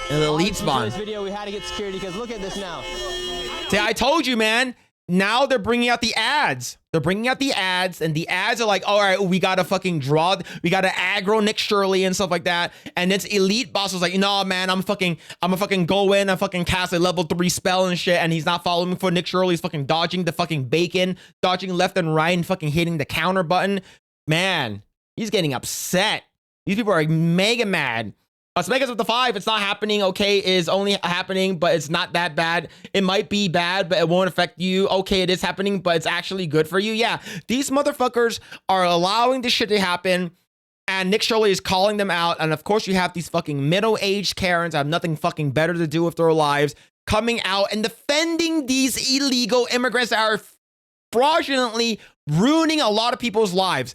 here. An elite For spawn. this video, we had to get security because look at this now. See, I told you, man. Now they're bringing out the ads. They're bringing out the ads, and the ads are like, all right, we gotta fucking we gotta aggro Nick Shirley and stuff like that. And this elite boss was like, no, man, I'm gonna fucking go in and fucking cast a level 3 spell and shit, and he's not following me for Nick Shirley's fucking dodging the fucking bacon, dodging left and right, and fucking hitting the counter button. Man, he's getting upset. These people are mega mad. Smegas with the 5, it's not happening, okay, is only happening, but it's not that bad. It might be bad, but it won't affect you. Okay, it is happening, but it's actually good for you. Yeah, these motherfuckers are allowing this shit to happen, and Nick Shirley is calling them out. And of course, you have these fucking middle-aged Karens that have nothing fucking better to do with their lives coming out and defending these illegal immigrants that are fraudulently ruining a lot of people's lives.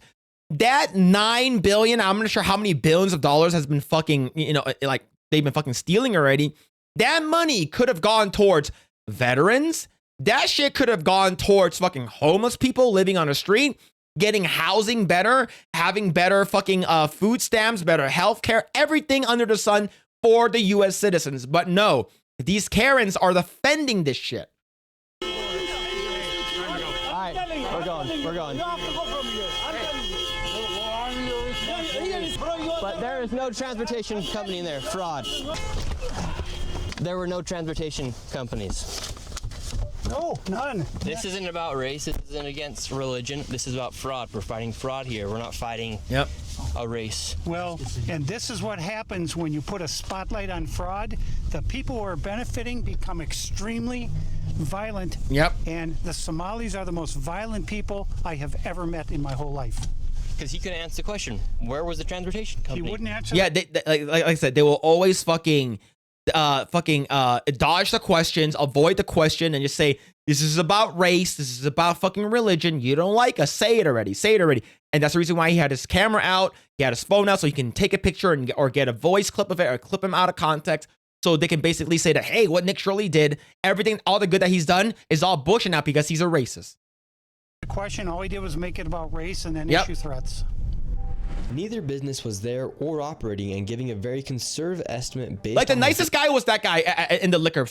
That $9 billion, I'm not sure how many billions of dollars has been fucking, you know, like they've been fucking stealing already. That money could have gone towards veterans. That shit could have gone towards fucking homeless people living on the street, getting housing better, having better fucking food stamps, better healthcare, everything under the sun for the US citizens. But no, these Karens are defending this shit. All right, we're going. But there is no transportation company in there. Fraud. There were no transportation companies. No, none. This isn't about race. This isn't against religion. This is about fraud. We're fighting fraud here. We're not fighting Yep. a race. Well, and this is what happens when you put a spotlight on fraud. The people who are benefiting become extremely violent. Yep. And the Somalis are the most violent people I have ever met in my whole life. Because he couldn't answer the question. Where was the transportation He company? wouldn't answer. Yeah, like I said, they will always fucking dodge the questions, avoid the question, and just say, this is about race, this is about fucking religion. You don't like us, say it already. And that's the reason why he had his camera out, he had his phone out, so he can take a picture and or get a voice clip of it or clip him out of context. So they can basically say that, hey, what Nick Shirley did, everything, all the good that he's done is all bullshit now because he's a racist. The question, all he did was make it about race and then Yep. issue threats. Neither business was there or operating and giving a very conservative estimate based Like the on nicest guy was that guy in the liquor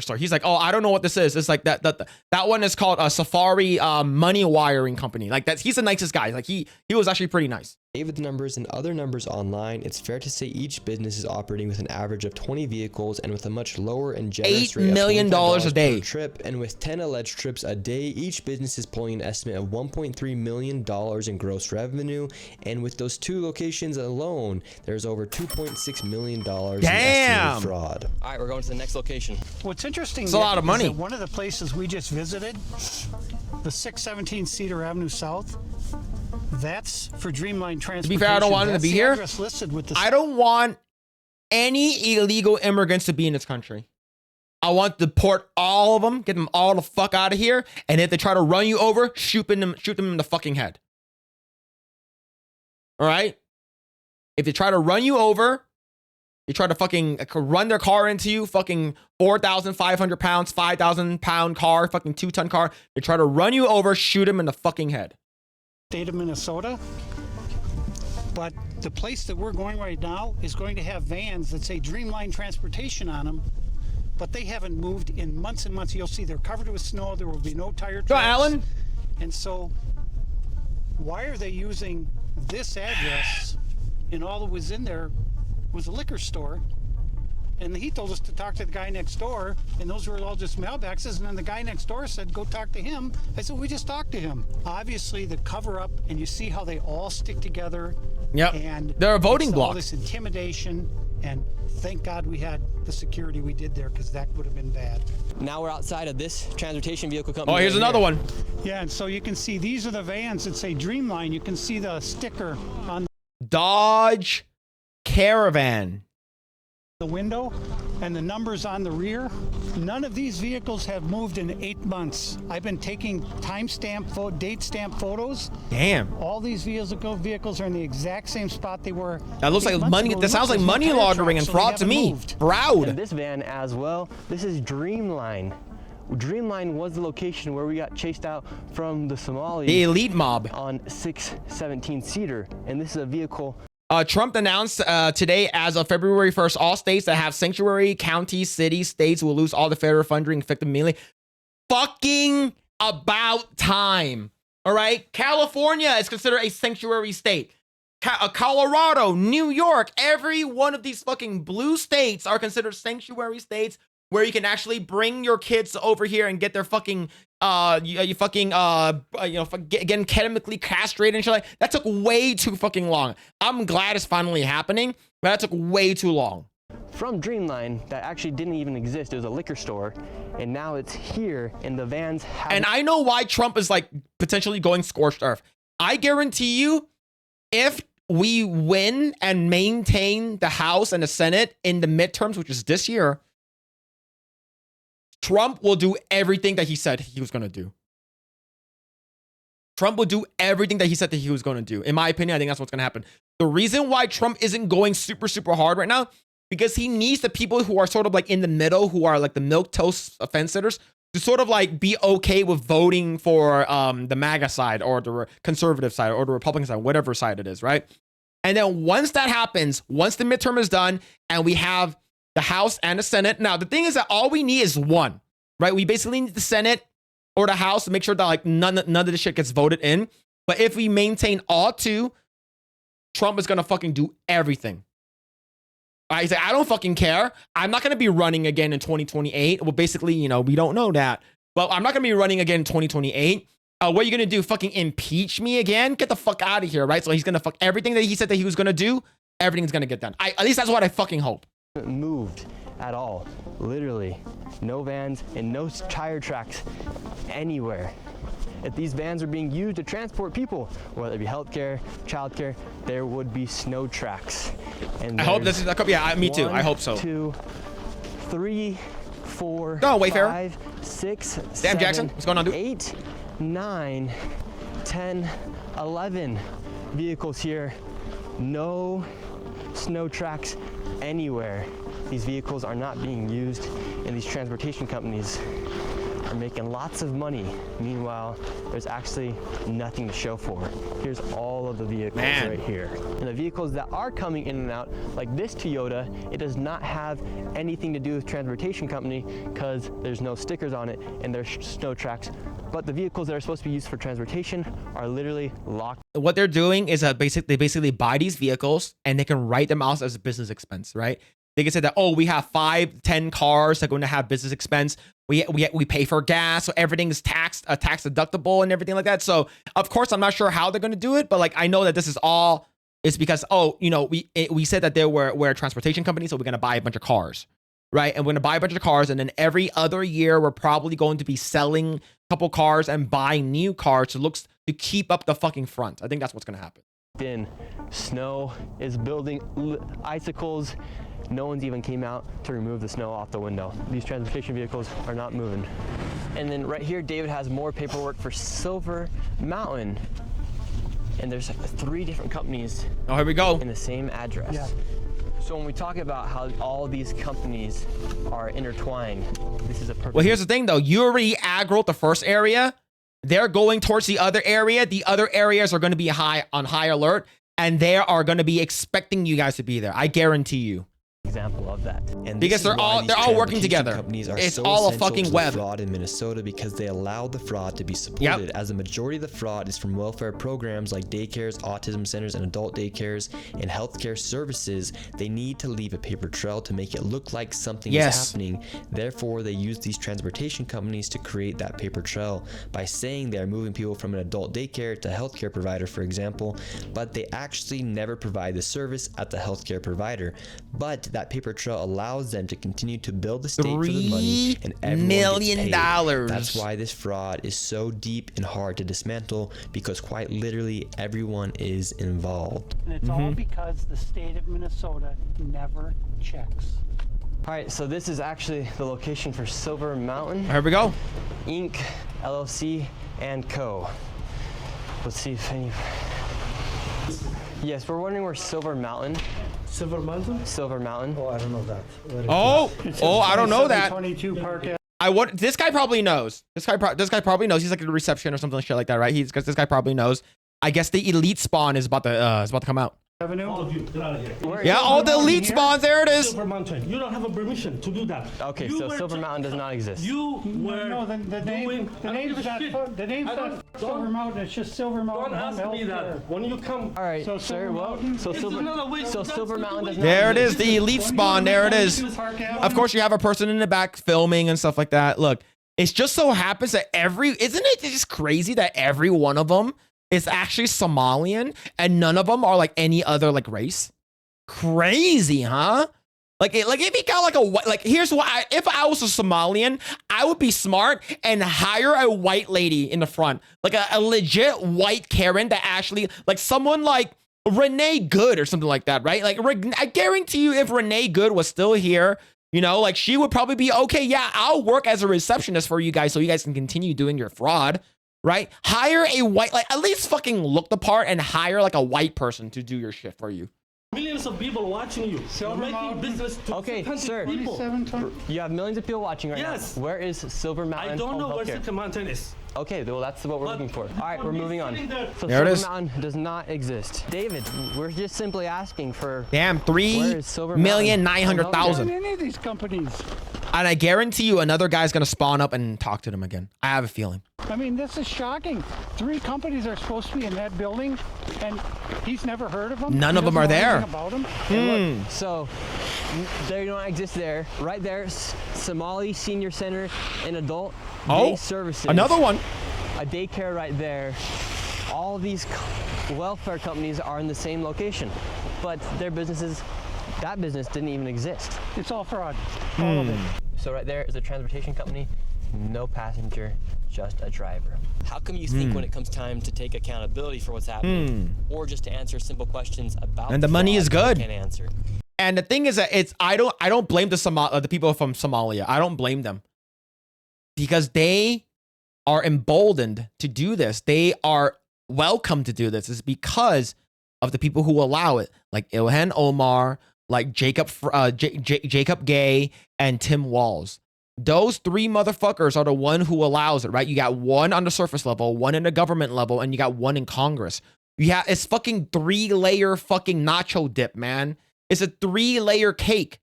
store. He's like, oh, I don't know what this is. It's like that one is called a Safari money wiring company. Like that, he's the nicest guy. Like he was actually pretty nice. David's numbers and other numbers online, it's fair to say each business is operating with an average of 20 vehicles and with a much lower and generous $8 rate of million $25 a day. per trip. And with 10 alleged trips a day, each business is pulling an estimate of $1.3 million in gross revenue. And with those two locations alone, there's over $2.6 million in estimated fraud. All right, we're going to the next location. What's interesting It's a lot of is money. that one of the places we just visited, the 617 Cedar Avenue South, that's for Dreamline Transportation. To be fair, I don't want him to That's be the here. address listed with the I don't want any illegal immigrants to be in this country. I want to deport all of them, get them all the fuck out of here, and if they try to run you over, shoot them in the fucking head. All right? If they try to run you over, they try to fucking run their car into you, fucking 4,500 pounds, 5,000 pound car, fucking 2-ton car. They try to run you over, shoot them in the fucking head. state of Minnesota. But the place that we're going right now is going to have vans that say Dreamline Transportation on them, but they haven't moved in months and months. You'll see they're covered with snow. There will be no tire Go, tracks. Alan. And so why are they using this address? And all that was in there was a liquor store. And he told us to talk to the guy next door, and those were all just mailboxes. And then the guy next door said, go talk to him. I said, we just talked to him. Obviously, the cover up, and you see how they all stick together. Yep. And They're a voting it's bloc. all this intimidation, and thank God we had the security we did there, because that would have been bad. Now we're outside of this transportation vehicle company. Oh, here's right another here. one. Yeah, and so you can see these are the vans that say Dreamline. You can see the sticker on Dodge Caravan. the window and the numbers on the rear. None of these vehicles have moved in 8 months. I've been taking date stamp photos. Damn. All these vehicles are in the exact same spot they were. That looks 8 like months money. ago. That sounds like Look, there's money no tire laundering tracks, and so fraud they to me. haven't moved. And Proud. this van as well. This is Dreamline. Dreamline was the location where we got chased out from the Somalis The elite mob. on 617 Cedar. And this is a vehicle. Trump announced today, as of February 1st, all states that have sanctuary counties, cities, states will lose all the federal funding effective immediately. Fucking about time. All right? California is considered a sanctuary state. Colorado, New York, every one of these fucking blue states are considered sanctuary states where you can actually bring your kids over here and get their fucking getting chemically castrated and shit like that. Took way too fucking long. I'm glad it's finally happening, but that took way too long. From Dreamline that actually didn't even exist. It was a liquor store, and now it's here, and the vans have. And I know why Trump is like potentially going scorched earth. I guarantee you, if we win and maintain the House and the Senate in the midterms, which is this year, Trump will do everything that he said he was going to do. Trump will do everything that he said that he was going to do. In my opinion, I think that's what's going to happen. The reason why Trump isn't going super, super hard right now, because he needs the people who are sort of like in the middle, who are like the milquetoast fence sitters, to sort of like be okay with voting for the MAGA side or the conservative side or the Republican side, whatever side it is, right? And then once that happens, once the midterm is done and we have the House and the Senate. Now, the thing is that all we need is one, right? We basically need the Senate or the House to make sure that like none of this shit gets voted in. But if we maintain all two, Trump is going to fucking do everything. All right, he's like, I don't fucking care. I'm not going to be running again in 2028. Well, basically, we don't know that. But I'm not going to be running again in 2028. what are you gonna do? Fucking impeach me again? Get the fuck out of here, right? So he's gonna fuck everything that he said that he was gonna do. Everything's gonna get done. At least that's what I fucking hope. Moved at all. Literally, no vans and no tire tracks anywhere. If these vans are being used to transport people, whether it be healthcare, childcare, there would be snow tracks. And I hope this is. Yeah, me too. I hope so. 1, 2, 3, 4, Go on, Wayfarer. 5, 6, Damn, 7, Jackson, what's going on, dude? 8, 9, 10, 11 vehicles here. No snow tracks anywhere. These vehicles are not being used, and these transportation companies are making lots of money. Meanwhile, there's actually nothing to show for it. Here's all of the vehicles right here. And the vehicles that are coming in and out, like this Toyota, it does not have anything to do with transportation company because there's no stickers on it and there's snow tracks. But the vehicles that are supposed to be used for transportation are literally locked. What they're doing is they basically buy these vehicles and they can write them out as a business expense, right? They can say that, oh, we have 5, 10 cars that are going to have business expense. We pay for gas, so everything is tax deductible and everything like that. So of course, I'm not sure how they're going to do it, but like I know that this is all is because we said that we're a transportation company, so we're going to buy a bunch of cars, right? And we're going to buy a bunch of cars, and then every other year we're probably going to be selling a couple cars and buying new cars to keep up the fucking front. I think that's what's going to happen. Snow is building, icicles. No one's even came out to remove the snow off the window. These transportation vehicles are not moving. And then right here, David has more paperwork for Silver Mountain. And there's 3 different companies. Oh, here we go. In the same address. Yeah. So when we talk about how all these companies are intertwined, this is a perfect. Well, here's the thing though. You already aggroed the first area. They're going towards the other area. The other areas are going to be on high alert, and they are going to be expecting you guys to be there. I guarantee you. Example of that. And because they're all working together. Companies are it's so all a essential fucking to web. The fraud in Minnesota because they allow the fraud to be supported, as the majority of the fraud is from welfare programs like daycares, autism centers, and adult daycares, and healthcare services. They need to leave a paper trail to make it look like something is happening. Therefore, they use these transportation companies to create that paper trail by saying they are moving people from an adult daycare to a healthcare provider, for example, but they actually never provide the service at the healthcare provider. But that paper trail allows them to continue to bill the state for the money, and everyone $3 million. That's why this fraud is so deep and hard to dismantle, because quite literally everyone is involved. And it's all because the state of Minnesota never checks. All right, so this is actually the location for Silver Mountain. Here we go. Inc., LLC, and Co. Let's see if any. Yes, we're wondering where Silver Mountain. Silver Mountain? Silver Mountain. Oh, I don't know that. I don't know that. 22 Park This guy probably knows. This guy probably knows. He's like at the reception or something like shit like that, right? This guy probably knows. I guess the elite spawn is about to come out. Avenue? All of you, get out of here. Yeah, all the elite spawns. There it is. Silver Mountain. You don't have a permission to do that. Okay, so Silver Mountain does not exist. You were No, the name's not Silver Mountain. It's just Silver Mountain. Don't ask me that. When you come. All right, sir. Well, so Silver Mountain does not. There it is, exist. the elite spawn. There it is. Of course, you have a person in the back filming and stuff like that. Look, it just so happens that isn't it just crazy that every one of them is actually Somalian and none of them are like any other like race? Crazy, huh? Like if he got here's why. If I was a Somalian, I would be smart and hire a white lady in the front, like a legit white Karen that actually like someone like Renee Good or something like that, right? Like I guarantee you, if Renee Good was still here, like she would probably be okay. Yeah, I'll work as a receptionist for you guys so you guys can continue doing your fraud. Right? Hire a white, at least fucking look the part and hire like a white person to do your shit for you. Millions of people watching you. You're making business to okay, sir. You have millions of people watching right now. Where is Silver Mountain? I don't know where Silver Mountain is. Okay, well that's what we're looking for. All right, we're moving on. So there it is. Silver Mountain does not exist. David, we're just simply asking for. Damn, 3,900,000. Any of these companies. And I guarantee you, another guy's gonna spawn up and talk to them again. I have a feeling. I mean, this is shocking. 3 companies are supposed to be in that building, and he's never heard of them. None of them are there. About them. Look, so they don't exist there. Right there, Somali Senior Center and Adult Day Services. Another one. a daycare right there. All these welfare companies are in the same location, but their businesses, that business didn't even exist. It's all fraud. All of it. So right there is a transportation company, no passenger, just a driver. How come you think when it comes time to take accountability for what's happening, or just to answer simple questions about And the money fraud, is good. you can't answer? And the thing is that I don't blame the people from Somalia. I don't blame them because they are emboldened to do this. They are welcome to do this. It's because of the people who allow it, like Ilhan Omar, like Jacob Gay, and Tim Walz. Those three motherfuckers are the one who allows it, right? You got one on the surface level, one in the government level, and you got one in Congress. It's fucking 3-layer fucking nacho dip, man. It's a 3-layer cake.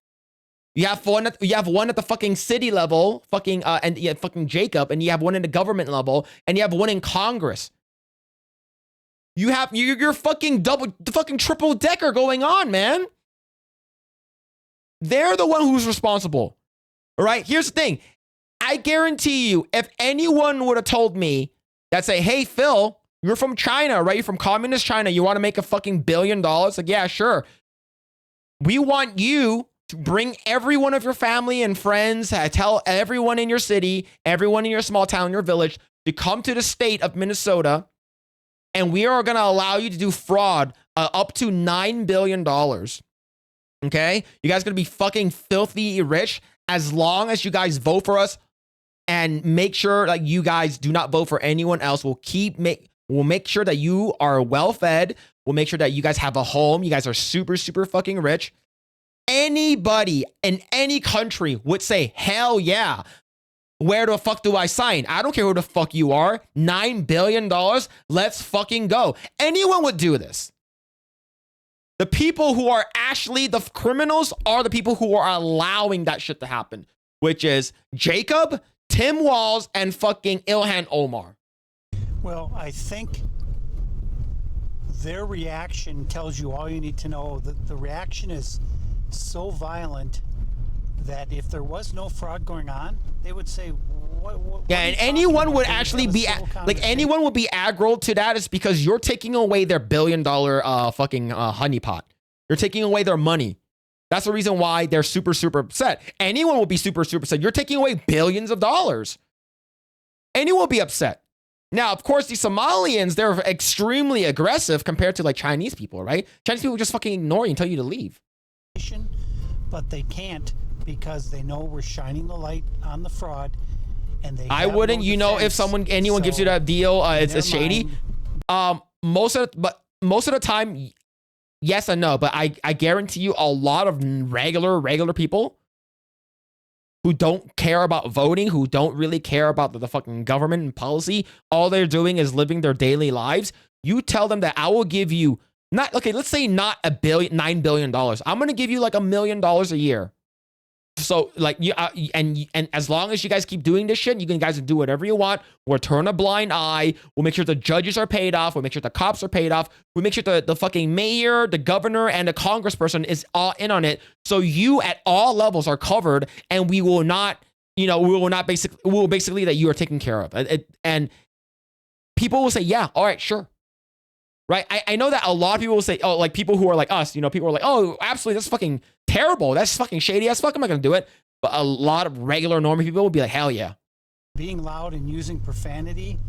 You have one at the fucking city level, fucking and yeah, fucking Jacob, and you have one in the government level, and you have one in Congress. You're fucking triple decker going on, man. They're the one who's responsible. All right, here's the thing. I guarantee you, if anyone would have told me that, say, hey, Phil, you're from China, right? You're from communist China. You want to make a fucking $1 billion? Like, yeah, sure. We want you to bring every one of your family and friends, tell everyone in your city, everyone in your small town, your village, to come to the state of Minnesota, and we are going to allow you to do fraud up to $9 billion. Okay? You guys are going to be fucking filthy rich as long as you guys vote for us and make sure that you guys do not vote for anyone else. We'll make sure that you are well fed. We'll make sure that you guys have a home. You guys are super, super fucking rich. Anybody in any country would say, hell yeah. Where the fuck do I sign? I don't care who the fuck you are. $9 billion. Let's fucking go. Anyone would do this. The people who are actually the criminals are the people who are allowing that shit to happen, which is Jacob, Tim Walz, and fucking Ilhan Omar. Well, I think their reaction tells you all you need to know. The reaction is so violent that if there was no fraud going on, they would say, what yeah, and anyone would actually be like, anyone would be aggro to that is because you're taking away their $1 billion fucking honeypot. You're taking away their money. That's the reason why they're super, super upset. Anyone will be super, super upset. You're taking away billions of dollars. Anyone will be upset. Now, of course, the Somalians, they're extremely aggressive compared to like Chinese people, right? Chinese people just fucking ignore you and tell you to leave. But they can't because they know we're shining the light on the fraud. And they I wouldn't, no you know, if anyone gives you that deal, it's shady. Most of the time, yes and no. But I guarantee you, a lot of regular people who don't care about voting, who don't really care about the fucking government and policy, all they're doing is living their daily lives. You tell them that I will give you let's say not $9 billion. I'm gonna give you like $1 million a year. So like and as long as you guys keep doing this shit, you guys can do whatever you want. We'll turn a blind eye. We'll make sure the judges are paid off. We'll make sure the cops are paid off. We'll make sure the fucking mayor, the governor, and the congressperson is all in on it. So you at all levels are covered, and we will basically that you are taken care of. And people will say, yeah, all right, sure. Right? I know that a lot of people will say, oh, like people who are like us, people are like, oh, absolutely, that's fucking terrible. That's fucking shady as fuck. I'm not going to do it. But a lot of regular normal people will be like, hell yeah. Being loud and using profanity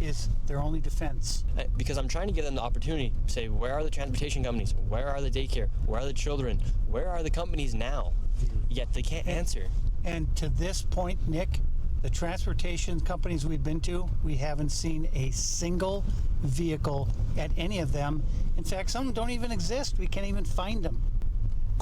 is their only defense. Because I'm trying to give them the opportunity to say, where are the transportation companies? Where are the daycare? Where are the children? Where are the companies now? Yet they can't answer. And to this point, Nick, the transportation companies we've been to, we haven't seen a single vehicle at any of them. In fact, some of them don't even exist. We can't even find them.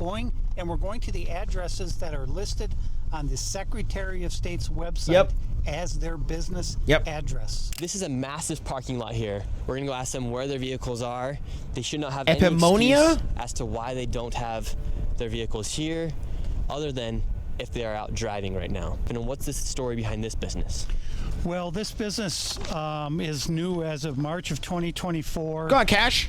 We're going to the addresses that are listed on the Secretary of State's website as their business address. This is a massive parking lot here. We're gonna go ask them where their vehicles are. They should not have Epimonia? any excuse as to why they don't have their vehicles here, other than if they are out driving right now. And what's the story behind this business? Well, this business is new as of March of 2024. Go on, Cash.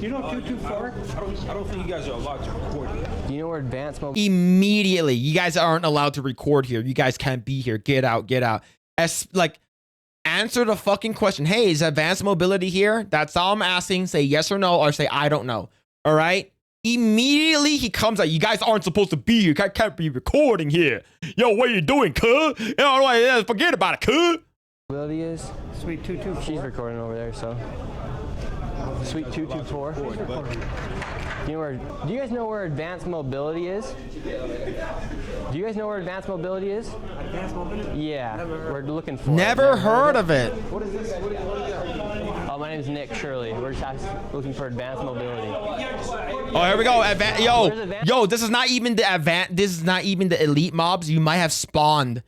You know 224? I don't think you guys are allowed to record it. Do you know where advanced mobility? Immediately, you guys aren't allowed to record here. You guys can't be here. Get out, get out. Answer the fucking question. Hey, is advanced mobility here? That's all I'm asking. Say yes or no, or say I don't know. All right? Immediately, he comes out. You guys aren't supposed to be here. Can't be recording here. Yo, what you doing, cuz? Forget about it, cuz. Mobility is? Suite 224. She's recording over there, so. Suite 224. Do you guys know where advanced mobility is? Do you guys know where advanced mobility is? Advanced mobility? Yeah, we're looking for Never heard of it. What is this? Oh, my name is Nick Shirley. We're just looking for advanced mobility. Oh, here we go. Yo, this is not even the This is not even the elite mobs. You might have spawned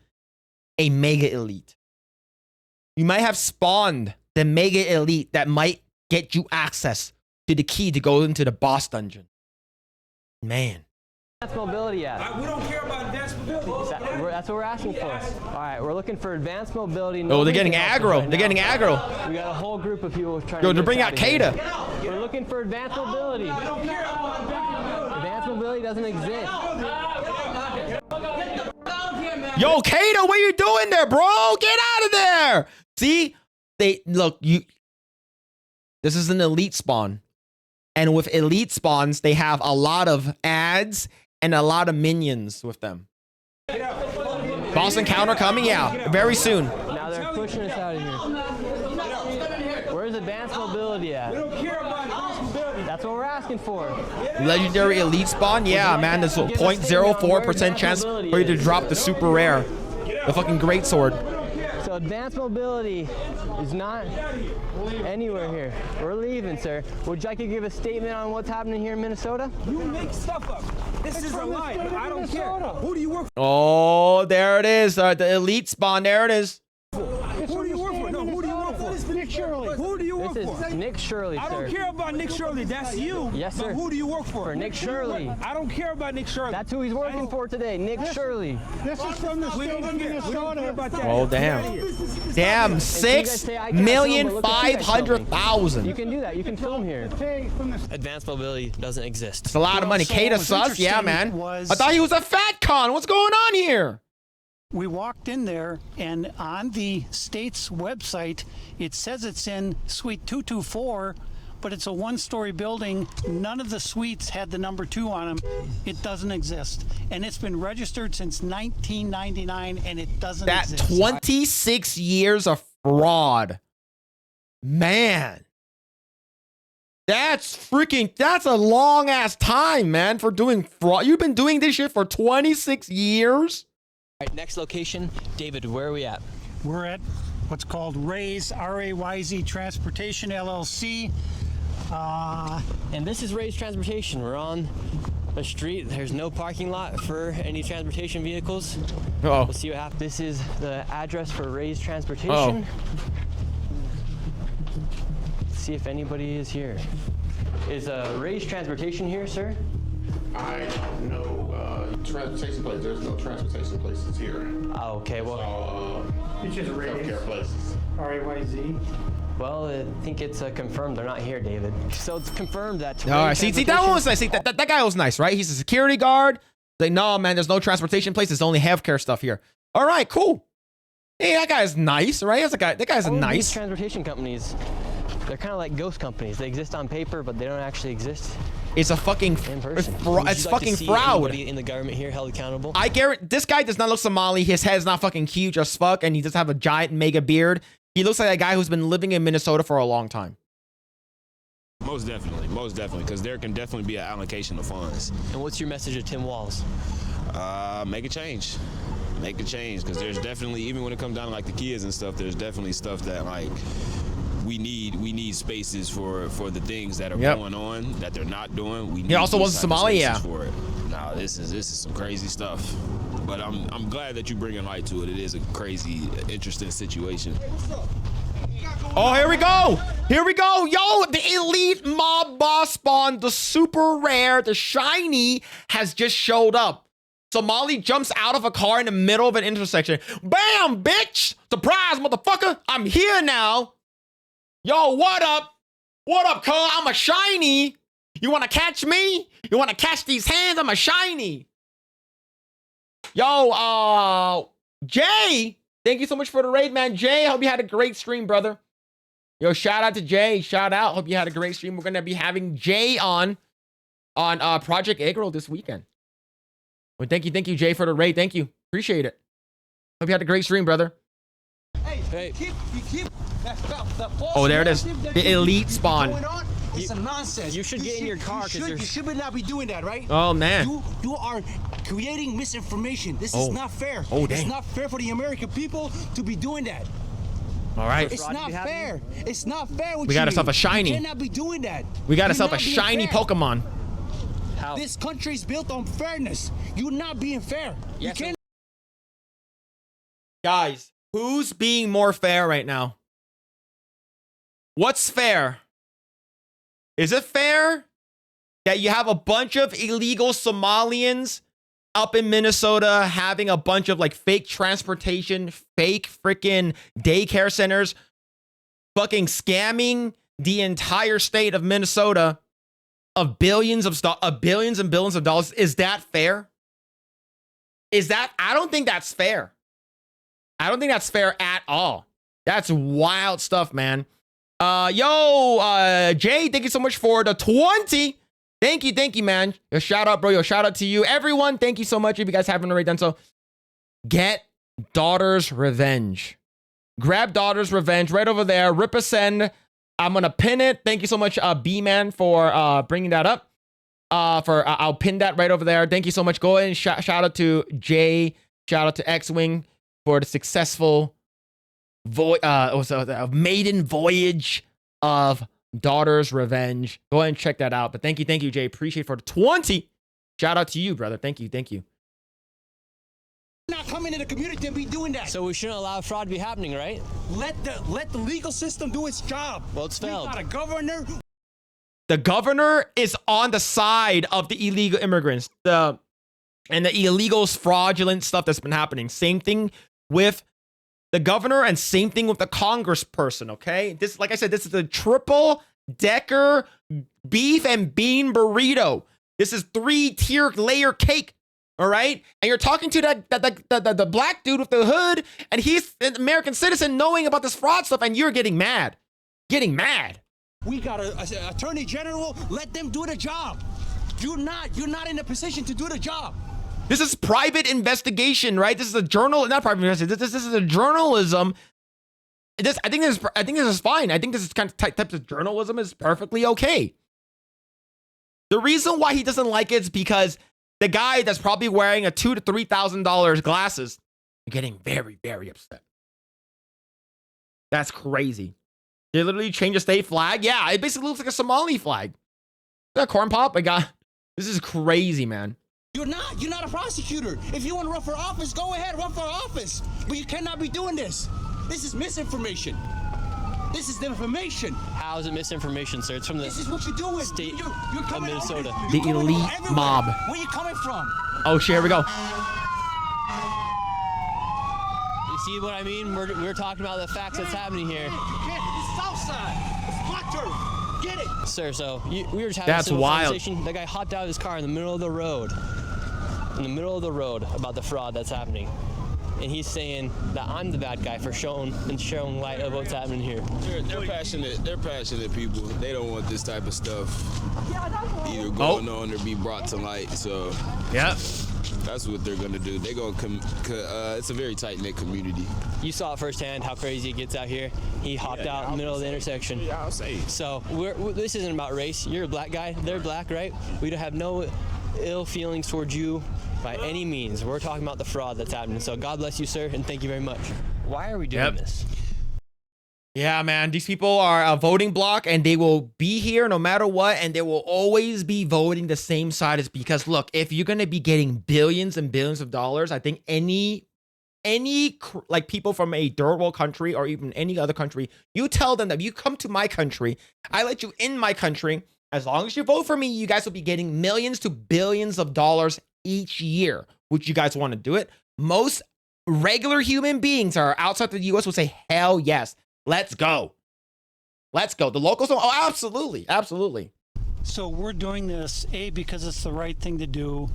a mega elite. You might have spawned the mega elite that might get you access to the key to go into the boss dungeon. Man. Advanced mobility at? We don't care about advanced mobility. That's what we're asking for. All right, we're looking for advanced mobility. Oh, they're getting aggro. They're getting aggro. We got a whole group of people trying Yo, to they're get bringing us out here. Kada. We're looking for advanced mobility. Advanced mobility doesn't exist. Yo, Kada, what you doing there, bro? Get out of there. See? This is an elite spawn. And with elite spawns, they have a lot of ads and a lot of minions with them. Boss encounter coming? Yeah, very soon. Now they're pushing us out of here. Where's advanced mobility at? We don't care about advanced mobility. That's what we're asking for. Legendary elite spawn? Yeah, man, there's a 0.04% chance for you to drop the super rare. The fucking great sword. So advanced mobility is not anywhere here. We're leaving, sir. Would you like to give a statement on what's happening here in Minnesota? You make stuff up. This is a lie. I don't care. Who do you work for? Oh, there it is. The elite spawn. There it is. Who do you work for? No, who do you work for? Nick Shirley. Who do you work This for? is Nick Shirley, sir. I don't care about Nick Shirley. That's you. Yes, sir. But who do you work for? For Nick Shirley. I don't care about Nick Shirley. That's who he's working for today, Nick Shirley. This is from the We state don't of care. We don't care Minnesota. about that. Oh, damn. Damn, 6,500,000. You can do that. You can film here. Advanced mobility doesn't exist. It's a lot of money. So Kada what's sus? Yeah, interesting man. was- I thought he was a fat con. What's going on here? We walked in there, and on the state's website, it says it's in Suite 224, but it's a one-story building. None of the suites had the number 2 on them. It doesn't exist. And it's been registered since 1999, and it doesn't That exist. 26 years of fraud. Man. That's a long ass time, man, for doing fraud. You've been doing this shit for 26 years? All right, next location. David, where are we at? We're at what's called Ray's, R-A-Y-Z Transportation, LLC. And this is Ray's Transportation. We're on a street. There's no parking lot for any transportation vehicles. Oh. We'll see what happens. This is the address for Ray's Transportation. See if anybody is here. Is Ray's Transportation here, sir? I don't know. Transportation place. There's no transportation places here. Oh, okay, well, It's just Healthcare places. R-A-Y-Z. well, I think it's confirmed they're not here, David. So it's confirmed that. All right, see, that one was nice. See, that guy was nice, right? He's a security guard. Like, no, man, there's no transportation place. There's only healthcare stuff here. All right, cool. Hey, that guy's nice, right? That guy's All of these nice. transportation companies, they're kind of like ghost companies. They exist on paper, but they don't actually exist It's a fucking, in person. it's Would you like to fucking see fraud. anybody in the government here held accountable? I guarantee this guy does not look Somali. His head's not fucking huge as fuck, and he does have a giant mega beard. He looks like a guy who's been living in Minnesota for a long time. Most definitely, because there can definitely be an allocation of funds. And what's your message to Tim Walz? Make a change. Make a change, because there's definitely, even when it comes down to like the kids and stuff, there's definitely stuff that like we need spaces for the things that are going on that they're not doing. We need He also these wants type of Somalia. spaces for it. Now this is some crazy stuff. But I'm glad that you bringing light to it. It is a crazy, interesting situation. Oh, here we go. Here we go. Yo, the elite mob boss spawn, the super rare, the shiny has just showed up. Somali jumps out of a car in the middle of an intersection. Bam, bitch. Surprise, motherfucker. I'm here now. Yo, what up? What up, Cole? I'm a shiny. You want to catch me? You want to catch these hands? I'm a shiny. Yo, Jay, thank you so much for the raid, man. Jay, hope you had a great stream, brother. Yo, shout out to Jay. Shout out. Hope you had a great stream. We're going to be having Jay on Project Eggroll this weekend. Well, thank you, Jay, for the raid. Thank you. Appreciate it. Hope you had a great stream, brother. Hey. You keep Oh, there it is. The elite spawn. It's a nonsense. You should get in your car because you should not be doing that, right? Oh, man. You are creating misinformation. This Oh. is not fair. Oh, dang. It's not fair for the American people to be doing that. All right. It's not fair. It's not fair. What We got ourselves a shiny. You cannot be doing that. We got You're ourselves a not being shiny fair. Pokemon. How? This country is built on fairness. You're not being fair. You Yes, can't. Guys, who's being more fair right now? What's fair? Is it fair that you have a bunch of illegal Somalians up in Minnesota having a bunch of like fake transportation, fake freaking daycare centers, fucking scamming the entire state of Minnesota of billions and billions of dollars? Is that fair? I don't think that's fair. I don't think that's fair at all. That's wild stuff, man. Jay, thank you so much for the 20. Thank you, man. Yo, shout out, bro. Yo, shout out to you. Everyone, thank you so much if you guys haven't already done so. Get Daughter's Revenge. Grab Daughter's Revenge right over there. Rip a send. I'm going to pin it. Thank you so much, B-Man, for bringing that up. I'll pin that right over there. Thank you so much. Go ahead and shout out to Jay. Shout out to X-Wing for the successful maiden voyage of Daughter's Revenge. Go ahead and check that out. But thank you, Jay. Appreciate it for the 20. Shout out to you, brother. Thank you. Not come into the community and be doing that. So we shouldn't allow fraud to be happening, right? Let the legal system do its job. Well, it's failed. We got a governor. The governor is on the side of the illegal immigrants. And the illegal fraudulent stuff that's been happening. Same thing with the governor and same thing with the congressperson, okay? This, like I said, this is a triple-decker beef and bean burrito. This is 3-tier layer cake, all right? And you're talking to the black dude with the hood, and he's an American citizen knowing about this fraud stuff, and you're getting mad. We got an attorney general. Let them do the job. You're not in a position to do the job. This is private investigation, right? This is a not private investigation. This is a journalism. I think this is fine. I think this is kind of types of journalism is perfectly okay. The reason why he doesn't like it is because the guy that's probably wearing a $2,000 to $3,000 glasses are getting very, very upset. That's crazy. They literally changed the state flag. Yeah, it basically looks like a Somali flag. Is that corn pop? This is crazy, man. You're not a prosecutor. If you want to run for office, go ahead, run for office. But you cannot be doing this. This is misinformation. This is information. How is it misinformation, sir? It's from the This is what you're doing. state You're of coming Minnesota. over- The you're coming elite over everywhere. mob. Where you coming from? Oh, shit, here we go. You see what I mean? We're talking about the facts that's happening here. You can't. It's Southside. It's flat turf. Get it. Sir, so we were just having That's a civil wild. conversation. That guy hopped out of his car in the middle of the road. About the fraud that's happening. And he's saying that I'm the bad guy for showing light of what's happening here. They're passionate. They're passionate people. They don't want this type of stuff either going on or be brought to light. So Yeah. that's what they're gonna do. They're gonna it's a very tight knit community. You saw it firsthand how crazy it gets out here. He hopped out in the middle of the intersection. Yeah, I'll say. So this isn't about race. You're a black guy. They're black, right? We don't have no ill feelings towards you by any means. We're talking about the fraud that's happening. So God bless you, sir, and thank you very much. Why are we doing this? Yeah, man. These people are a voting bloc and they will be here no matter what. And they will always be voting the same side. Is because, look, if you're going to be getting billions and billions of dollars, I think any like people from a third world country or even any other country, you tell them that you come to my country, I let you in my country. As long as you vote for me, you guys will be getting millions to billions of dollars each year. Would you guys want to do it? Most regular human beings are outside the US will say, hell yes, let's go. Let's go. The locals. Oh, absolutely. Absolutely. So we're doing this, A, because it's the right thing to do.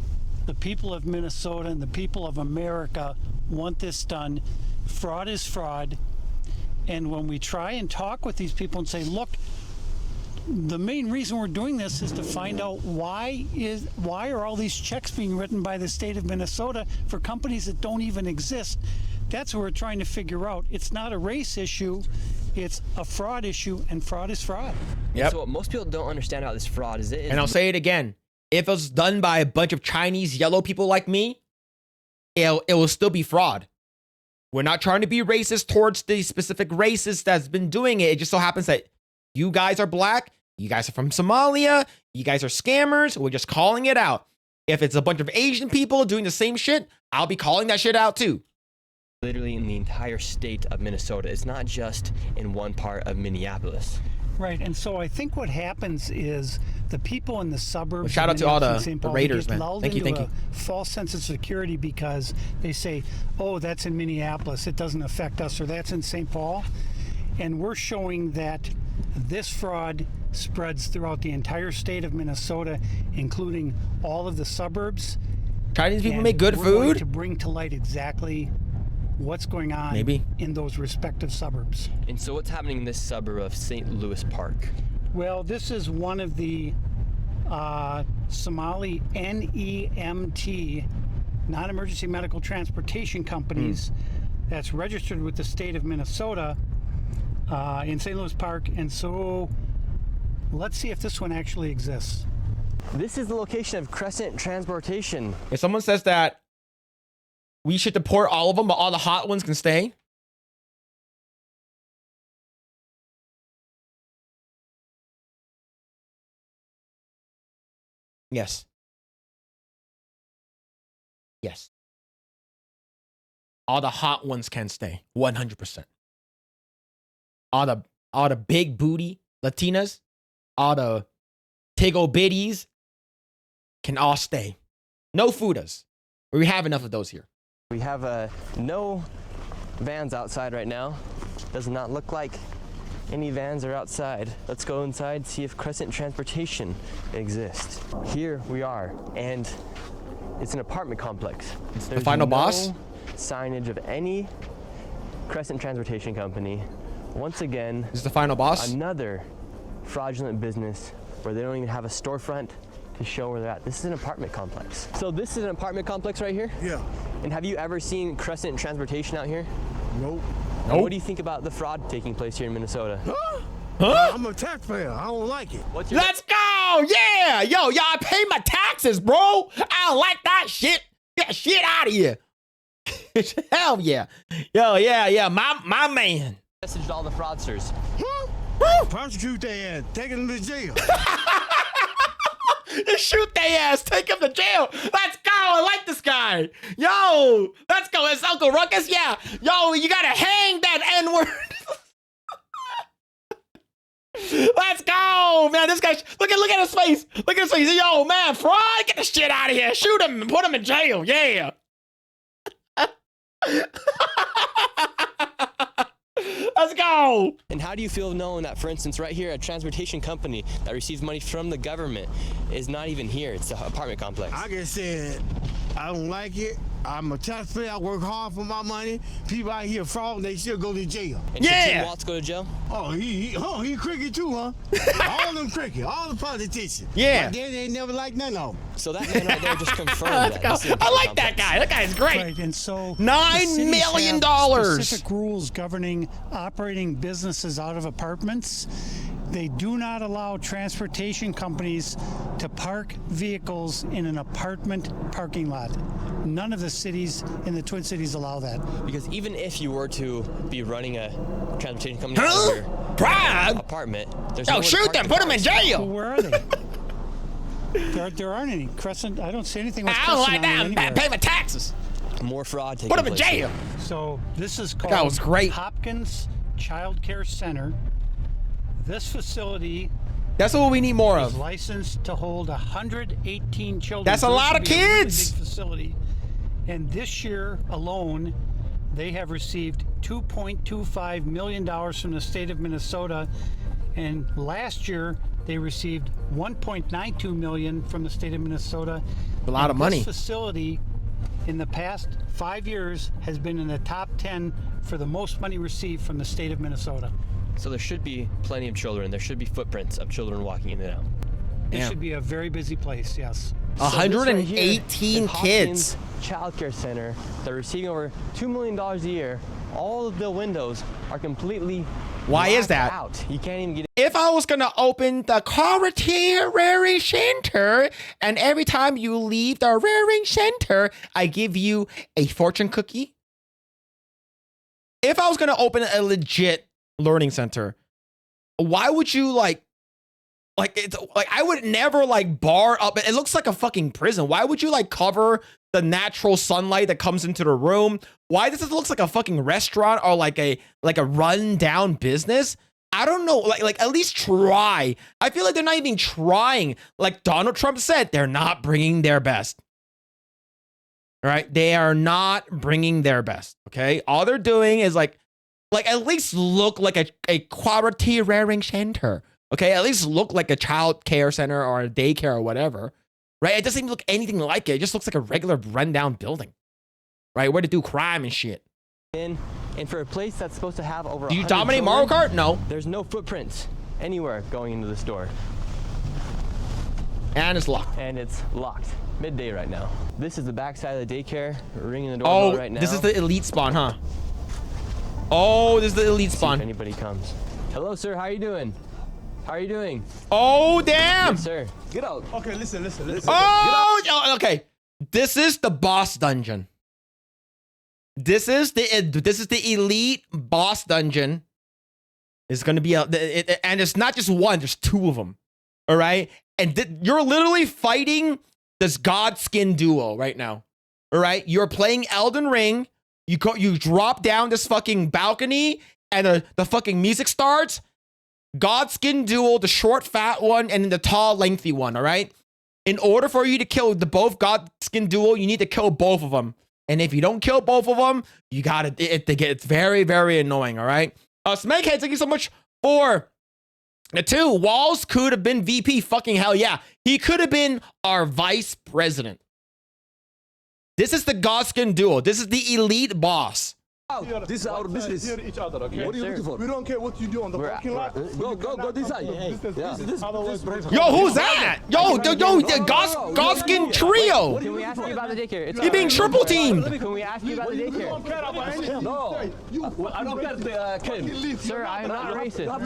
The people of Minnesota and the people of America want this done. Fraud is fraud. And when we try and talk with these people and say, look, the main reason we're doing this is to find out why are all these checks being written by the state of Minnesota for companies that don't even exist. That's what we're trying to figure out. It's not a race issue. It's a fraud issue, and fraud is fraud. Yep. So what most people don't understand about this fraud is And I'll say it again. If it was done by a bunch of Chinese yellow people like me, it will still be fraud. We're not trying to be racist towards the specific races that's been doing it. It just so happens that you guys are black, you guys are from Somalia, you guys are scammers. We're just calling it out. If it's a bunch of Asian people doing the same shit, I'll be calling that shit out too. literally in the entire state of Minnesota. It's not just in one part of Minneapolis. Right, and so I think what happens is the people in the suburbs. Well, shout out to all the St. Paul, Raiders, get man. lulled Thank you, into thank you. a false sense of security because they say, "Oh, that's in Minneapolis. It doesn't affect us," or "That's in St. Paul," and we're showing that this fraud spreads throughout the entire state of Minnesota, including all of the suburbs. Chinese people And make good we're going food. to bring to light exactly what's going on Maybe. in those respective suburbs. And so what's happening in this suburb of St. Louis Park? Well, this is one of the Somali NEMT, non-emergency medical transportation companies that's registered with the state of Minnesota in St. Louis Park. And so let's see if this one actually exists. This is the location of Crescent Transportation. If someone says that we should deport all of them, but all the hot ones can stay. Yes. Yes. All the hot ones can stay. 100%. All the big booty Latinas, all the Tigo Biddies can all stay. No Fudas. We have enough of those here. We have no vans outside right now. Does not look like any vans are outside. Let's go inside, see if Crescent Transportation exists. Here we are, and it's an apartment complex. The final boss? Signage of any Crescent Transportation company. Once again, This is the final boss. another fraudulent business where they don't even have a storefront to show where they're at. This is an apartment complex. So this is an apartment complex right here? Yeah. And have you ever seen Crescent Transportation out here? Nope. And what do you think about the fraud taking place here in Minnesota? I'm a taxpayer. I don't like it. What's your Let's go! Yeah! Yo, y'all pay my taxes, bro! I don't like that shit! Get shit out of here! Hell yeah! Yo, yeah, my man! message to all the fraudsters? Prosecute their ass. Take them to jail. Just shoot their ass, take him to jail. Let's go. I like this guy. Yo, let's go. It's Uncle Ruckus. Yeah. Yo, you gotta hang that N-word. Let's go, man. This guy, look at his face. Look at his face. Yo, man, fraud, get the shit out of here. Shoot him and put him in jail. Yeah. Let's go. And how do you feel knowing that, for instance, right here, a transportation company that receives money from the government is not even here? It's an apartment complex. I just said I don't like it. I'm a taxpayer. I work hard for my money. People out here fraud, they still go to jail. And should Tim Yeah. Walz go to jail? Oh, he cricket too, huh? All them cricket, all the politicians. Yeah. My daddy ain't never liked none of them. So that man right there just confirmed Let's that. go. this is an I like apartment that complex. guy. That guy's great. Right, and so $9 the cities million. have specific rules governing operating businesses out of apartments. They do not allow transportation companies to park vehicles in an apartment parking lot. None of the cities in the Twin Cities allow that. Because even if you were to be running a transportation company out Huh? of your Pride. apartment, there's Yo, nowhere to shoot park them. the Put them in cars. Well, jail. where are they? There aren't any. Crescent, I don't see anything with I don't Crescent like on it that. anywhere. Pay my taxes. More fraud taking Put them in place jail. here. So this is guy called was great. Hopkins Child Care Center. This facility That's what we need more is of. licensed to hold 118 children. That's a So this lot would of be a really kids. big facility. And this year alone, they have received $2.25 million from the state of Minnesota. And last year, they received $1.92 million from the state of Minnesota. A lot of money. This facility, in the past 5 years, has been in the top 10 for the most money received from the state of Minnesota. So there should be plenty of children. There should be footprints of children walking in and out. It Damn. should be a very busy place, yes. 118 kids. Child care center. They're receiving over $2 million a year. All of the windows are completely Why is blacked that? out. You can't even get If I was gonna open the Carrotary Center, and every time you leave the Rearing Center, I give you a fortune cookie. If I was gonna open a legit learning center, why would you like it's like I would never like bar up. It looks like a fucking prison. Why would you like cover the natural sunlight that comes into the room? Why does it look like a fucking restaurant or like a run down business? I don't know. Like at least try. I feel like they're not even trying. Like Donald Trump said, they're not bringing their best. All right, they are not bringing their best. Okay, all they're doing is like at least look like a quality rearing center. Okay, at least look like a child care center or a daycare or whatever. Right? It doesn't even look anything like it. It just looks like a regular rundown building. Right? Where to do crime and shit. in. And for a place that's supposed to have over Do you 100 dominate Mario children, Kart? No. There's no footprints anywhere going into the store. And it's locked. And it's locked. Midday right now. This is the backside of the daycare. We're ringing the doorbell right now. This is the elite spawn, huh? Oh, this is the elite See spawn. if anybody comes. Hello, sir. How are you doing? How are you doing? Oh, damn. Yes, sir. Get out. Okay, listen. Oh, okay. This is the boss dungeon. This is the elite boss dungeon. It's gonna be and it's not just one. There's two of them. All right, and you're literally fighting this God skin duo right now. All right, you're playing Elden Ring. You drop down this fucking balcony, and the fucking music starts. God skin duo, the short fat one, and then the tall lengthy one. All right. In order for you to kill the both God skin duo, you need to kill both of them. And if you don't kill both of them, you gotta it's very, very annoying. All right. Smeghead, thank you so much for the 2. Walls could have been VP. Fucking hell yeah. He could have been our vice president. This is the Godskin duo. This is the elite boss. This is our business. Hear each other, okay? What are you looking for? We don't care what you do on the parking lot. Go this side. Yo, who's that? Yo, the Godskin trio. Can we ask you about the daycare? You're being triple teamed. Can we ask you about the daycare? No, I don't care, Ken. Sir, I'm not racist. I'm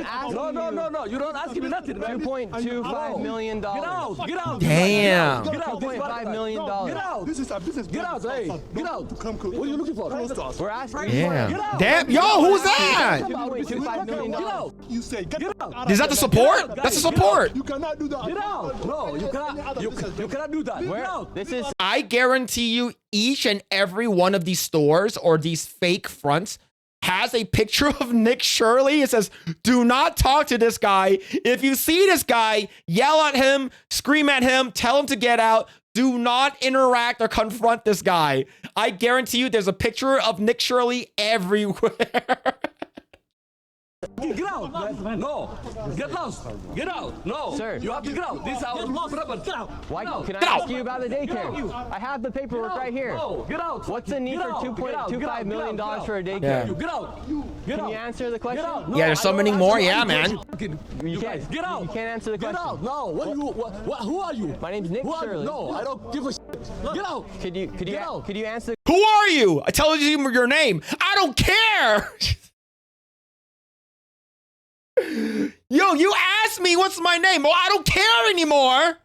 asking No. You don't ask me nothing, man. $2.25 million. Get out. Damn. Get out. $2.5 million. Get out. This is a business. Get out. Hey, get out. What are you looking for? Close to us. We're asking Damn. Damn. Yo, who's that? $2.25 million. Get out. You say get out. Is that the support? That's the support. You cannot do that. Get out. No, you cannot. You cannot do that. Get out. This is I guarantee you each and every one of these stores or these fake fronts has a picture of Nick Shirley. It says, do not talk to this guy. If you see this guy, yell at him, scream at him, tell him to get out. Do not interact or confront this guy. I guarantee you there's a picture of Nick Shirley everywhere. Get out. No. Get lost. Get out. No. Sir. You have to get out. This is our property. Get out. Why can I Get out. ask you about the daycare? I have the paperwork right here. No. Get out. What's the need for $2.25 million for a daycare? Yeah. You get out. Get Can out. you answer the question? Get out. Yeah, there's so many more. Yeah, man. You guys, get out. You can't answer the Get question. out. No. Who are you? My name's Nick Who are you? Shirley. No, I don't give a shit. Get out. Could you out. answer? Who are you? I tell you your name. I don't care. Yo, you asked me what's my name. Well, I don't care anymore.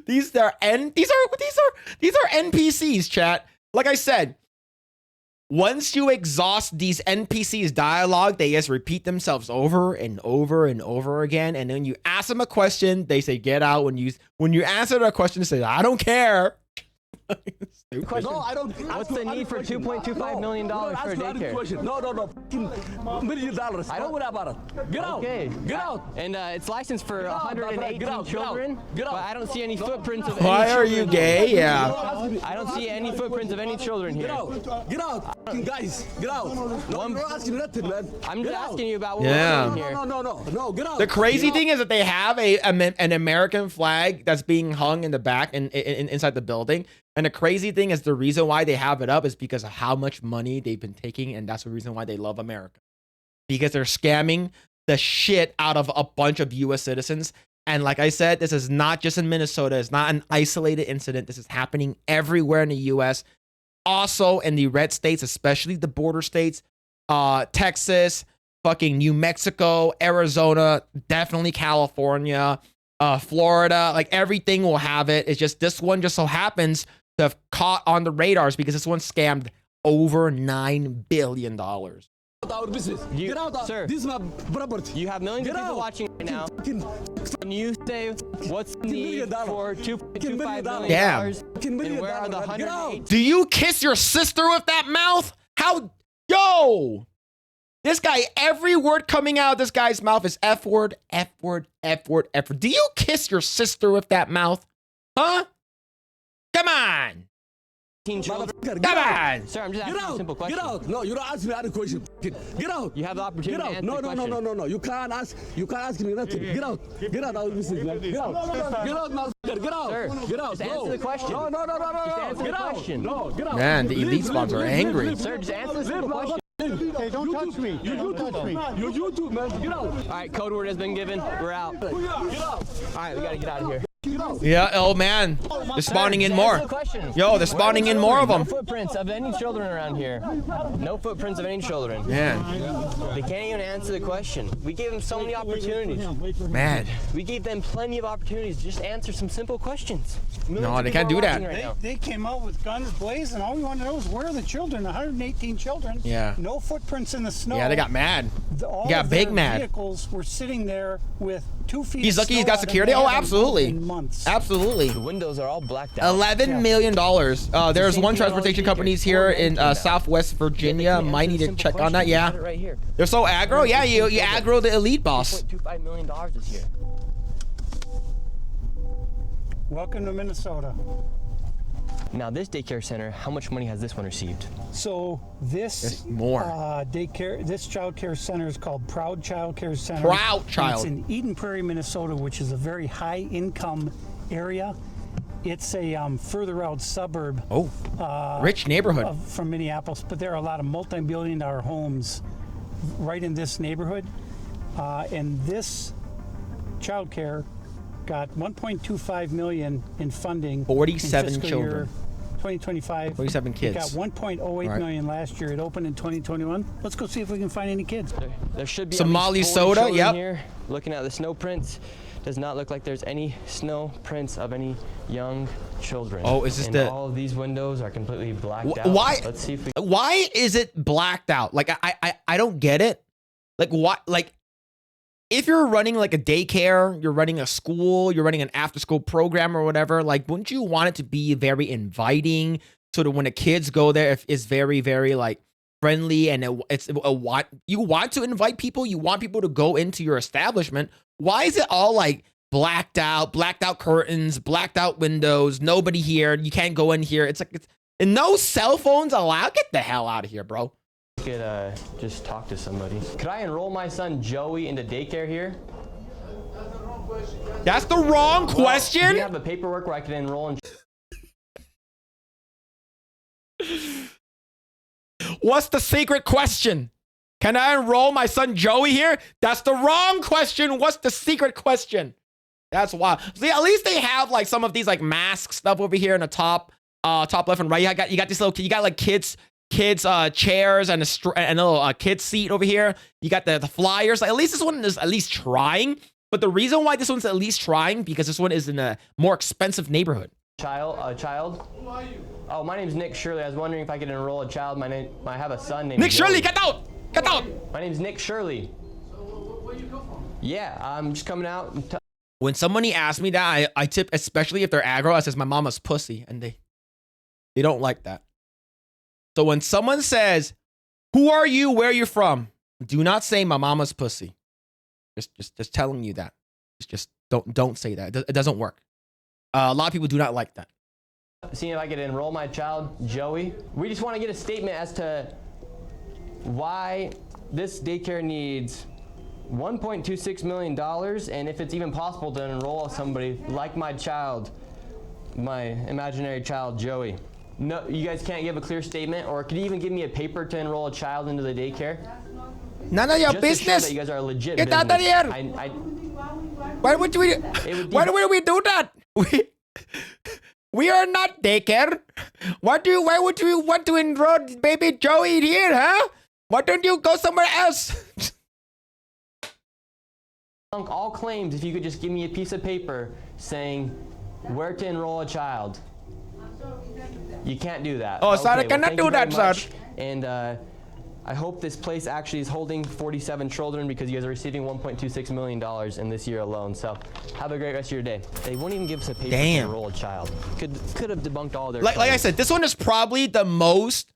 These are NPCs, chat. Like I said, once you exhaust these NPCs' dialogue, they just repeat themselves over and over and over again. And then you ask them a question, they say get out. When you answer their question, they say I don't care. Question. No, I don't. What's the need for $2.25 million for a daycare? No. $1 million. I don't worry about it. Get out. Okay. Get out. And it's licensed for Get out, 118 get out, children. get out. But I don't see any footprints of Why any are children. you gay? Yeah. I don't see any footprints of any children here. Get out. Guys, get out. No, I'm not asking nothing, man. I'm just asking you about what Yeah. we're doing here. No, get out. The crazy thing is that they have an American flag that's being hung in the back and inside the building. And the crazy thing is the reason why they have it up is because of how much money they've been taking, and that's the reason why they love America. Because they're scamming the shit out of a bunch of US citizens. And like I said, this is not just in Minnesota. It's not an isolated incident. This is happening everywhere in the US. Also in the red states, especially the border states, Texas, fucking New Mexico, Arizona, definitely California, Florida, like everything will have it. It's just this one just so happens to have caught on the radars because this one scammed over $9 billion. Our business. Get out, sir. This is my property. You have millions Get of people out. watching right now. Can you say what's the need for $2.25 million? Damn. And where are the 108? Do you kiss your sister with that mouth? How? Yo! This guy, every word coming out of this guy's mouth is F word, F word, F word, F word. Do you kiss your sister with that mouth? Huh? Come on. Children. Come on. Sir, I'm just asking a simple question. Get out. No, you don't ask me any question. Get out. You have the opportunity Get to out. answer No. the question. You can't ask me nothing. Get out. Get out. Our business, man. Get out. Get out, motherfucker. Get out. Sir, Get out. just answer the question. No. Just answer Get the out. question. No, get out. Man, the elite spots are angry. Sir, just answer the simple question. Hey, don't touch me. You YouTube me. You YouTube, man. Get out. All right, code word has been given. We're out. All Get out. right, we got to get out of here. Yeah, oh man. They're spawning in more. Answer the question. Yo, they're spawning in more of No them. footprints of any children around here. No footprints of any children. Man, They can't even answer the question. We gave them so many opportunities. man. We gave them plenty of opportunities to just answer some simple questions. No, they can't do that. They came out with guns blazing. All we want to know is where are the children? 118 children. Yeah. No footprints in the snow. Yeah, they got mad. All got of big their mad. Vehicles were sitting there with 2 feet. He's of lucky he's snow got on them. security. They Oh, haven't moved absolutely. in months. Absolutely. The windows are all blacked out. $11 million. There's same one thing on transportation all companies the here daycares. in Southwest Virginia. They Might answer need the to simple check on that. question. We Yeah. got it right here. They're so aggro. Yeah, you aggro the elite boss. $2.25 million this year. Welcome to Minnesota. Now, this daycare center, how much money has this one received? So this There's more. this child care center is called Proud Child Care Center. Proud And Child. It's in Eden Prairie, Minnesota, which is a very high income area. It's a further out suburb Oh, rich neighborhood. from Minneapolis, but there are a lot of multi-billion-dollar homes right in this neighborhood. And this child care got $1.25 million in funding. 47 in fiscal children. Year 2025. 47 kids. It got 1.08 Right. million last year. It opened in 2021. Let's go see if we can find any kids. There should be Somali at least 40 soda, children yep. here. Looking at the snow prints, does not look like there's any snow prints of any young children. Oh, is this and the- all of these windows are completely blacked out. Why? Let's see if we Why is it blacked out? Like I don't get it. Like what? Like if you're running like a daycare, you're running a school, you're running an after-school program or whatever. Like, wouldn't you want it to be very inviting, so that when the kids go there, it's very, very like friendly, and you want to invite people, you want people to go into your establishment. Why is it all like blacked out curtains, blacked out windows, nobody here, you can't go in here? It's like and no cell phones allowed. Get the hell out of here, bro. could just talk to somebody. Could I enroll my son Joey into daycare here? That's the wrong Do question. you have the paperwork where I can enroll in? What's the secret question? Can I enroll my son Joey here? That's the wrong question. What's the secret question? That's wild. See, at least they have like some of these like mask stuff over here in the top left and right. You got this little, you got like kids chairs and a little kid seat over here. You got the flyers. Like, at least this one is at least trying. But the reason why this one's at least trying, because this one is in a more expensive neighborhood. Child? Who are you? Oh, my name's Nick Shirley. I was wondering if I could enroll a child. I have a son named Nick Joey. Shirley, get out! Get out! My name's Nick Shirley. So where you come from? Yeah, I'm just coming out. And When somebody asks me that, I tip, especially if they're aggro, I says my mama's pussy, and they They don't like that. So when someone says, "Who are you? Where are you from?" Do not say my mama's pussy. Just telling you that. Just don't say that. It doesn't work. A lot of people do not like that. Seeing if I could enroll my child, Joey. We just want to get a statement as to why this daycare needs $1.26 million, and if it's even possible to enroll somebody like my child, my imaginary child, Joey. No, you guys can't give a clear statement, or could you even give me a paper to enroll a child into the daycare? None of your Just to show business. that you guys are a legit Get out of business. here. Why would we? Why do we do that? We are not daycare. Why would you want to enroll baby Joey here, huh? Why don't you go somewhere else? All claims if you could just give me a piece of paper saying where to enroll a child. You can't do that. Oh, sir, I cannot thank you do very that, sir. much. And I hope this place actually is holding 47 children, because you guys are receiving $1.26 million in this year alone. So have a great rest of your day. They won't even give us a paper to enroll a child. Could have debunked all their like I said, this one is probably the most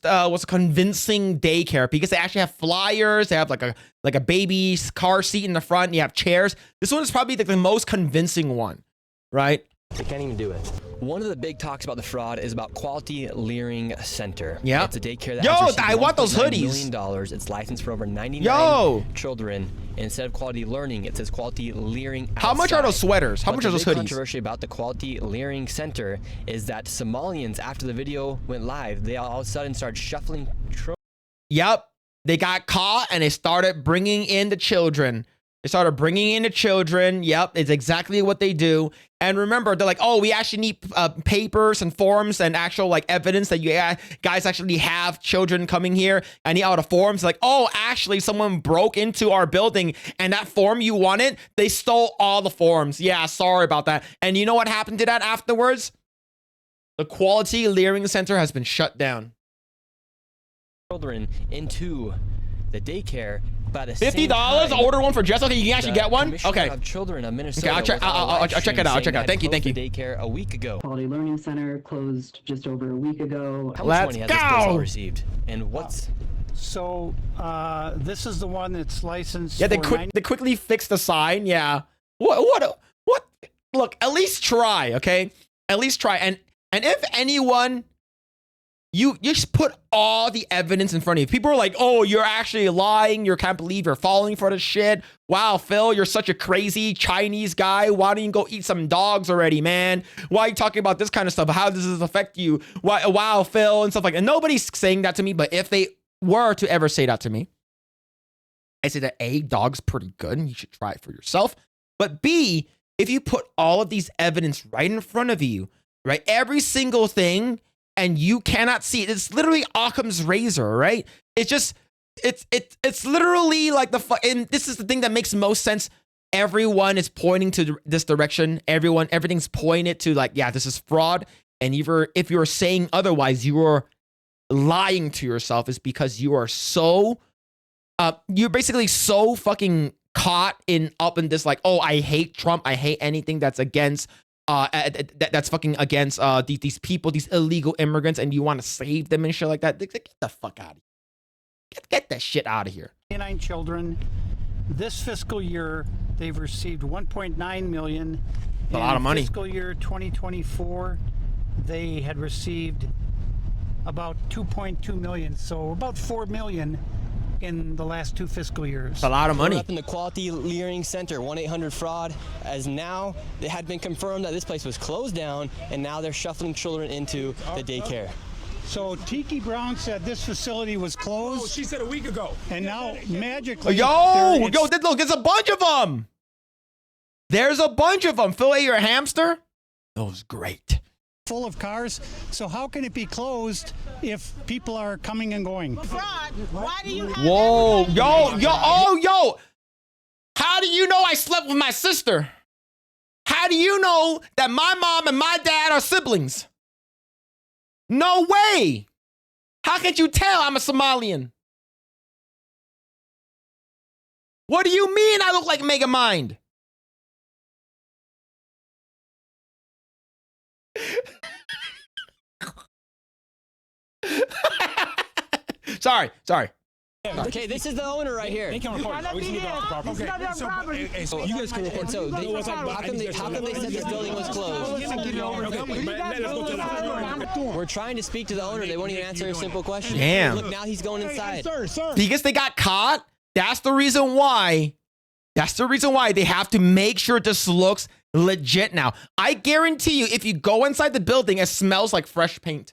what's convincing daycare, because they actually have flyers. They have like a baby's car seat in the front. And you have chairs. This one is probably the most convincing one, right? They can't even do it. One of the big talks about the fraud is about Quality Leering Center. Yeah. It's a daycare that Yo, has received I want those $1.9 hoodies. million. It's licensed for over 99 children. Instead of Quality Learning, it says Quality Leering outside. How much are those sweaters? How much are those The hoodies? controversy about the Quality Leering Center is that Somalians, after the video went live, they all of a sudden started shuffling. Yep. They got caught and they started bringing in the children. They started bringing in the children. Yep, it's exactly what they do. And remember, they're like, oh, we actually need papers and forms and actual like evidence that you guys actually have children coming here. I need all the forms. Like, oh, actually, someone broke into our building and that form you wanted, they stole all the forms. Yeah, sorry about that. And you know what happened to that afterwards? The Quality Leering Center has been shut down. Children into the daycare. $50. Order one for Jess. Okay, you can actually get one. Okay. Of children of Minnesota. Okay, I'll check it out. I'll check it out. Thank you. Thank you. Daycare a week ago. Quality Learning Center closed just over a week ago. How much money has this place all received? And what's So this is the one that's licensed. Yeah, they for they quickly fixed the sign. Yeah. What? Look, at least try. Okay. At least try. And if anyone. You just put all the evidence in front of you. People are like, oh, you're actually lying. You can't believe you're falling for this shit. Wow, Phil, you're such a crazy Chinese guy. Why don't you go eat some dogs already, man? Why are you talking about this kind of stuff? How does this affect you? Why, wow, Phil, and stuff like that. And nobody's saying that to me, but if they were to ever say that to me, I say that A, dog's pretty good and you should try it for yourself. But B, if you put all of these evidence right in front of you, right, every single thing, and you cannot see it. It's literally Occam's razor, right? It's just, it's literally like and this is the thing that makes most sense. Everyone is pointing to this direction. Everything's pointed to like, yeah, this is fraud. And if you're saying otherwise, you are lying to yourself, is because you are so, you're basically so fucking caught up in this like, oh, I hate Trump. I hate anything that's against that's fucking against these people, these illegal immigrants, and you want to save them and shit like that. Get the fuck out of here. Get that shit out of here. 99 children. This fiscal year, they've received $1.9 million. A lot of money. Fiscal year 2024, they had received about $2.2 million, so about $4 million in the last 2 fiscal years. It's a lot of money. Up in the Quality Leering Center, 1-800-FRAUD, as now it had been confirmed that this place was closed down, and now they're shuffling children into the daycare. So Tiki Brown said this facility was closed. Oh, she said a week ago. And now magically, look, there's a bunch of them. There's a bunch of them. Phil, you're a hamster? That was great. Full of cars. So how can it be closed if people are coming and going? Fraud. Why do you have Whoa, yo. How do you know I slept with my sister? How do you know that my mom and my dad are siblings? No way. How could you tell I'm a Somalian? What do you mean I look like Megamind? Sorry. Okay, this is the owner right here. They can record. We can get off the property. Okay. So you guys can record. And so how come they said this building was closed? We're trying to speak to the owner. They won't even answer a simple question. Damn. Look, now he's going inside. Because they got caught. That's the reason why. That's the reason why they have to make sure this looks legit now. I guarantee you, if you go inside the building, it smells like fresh paint.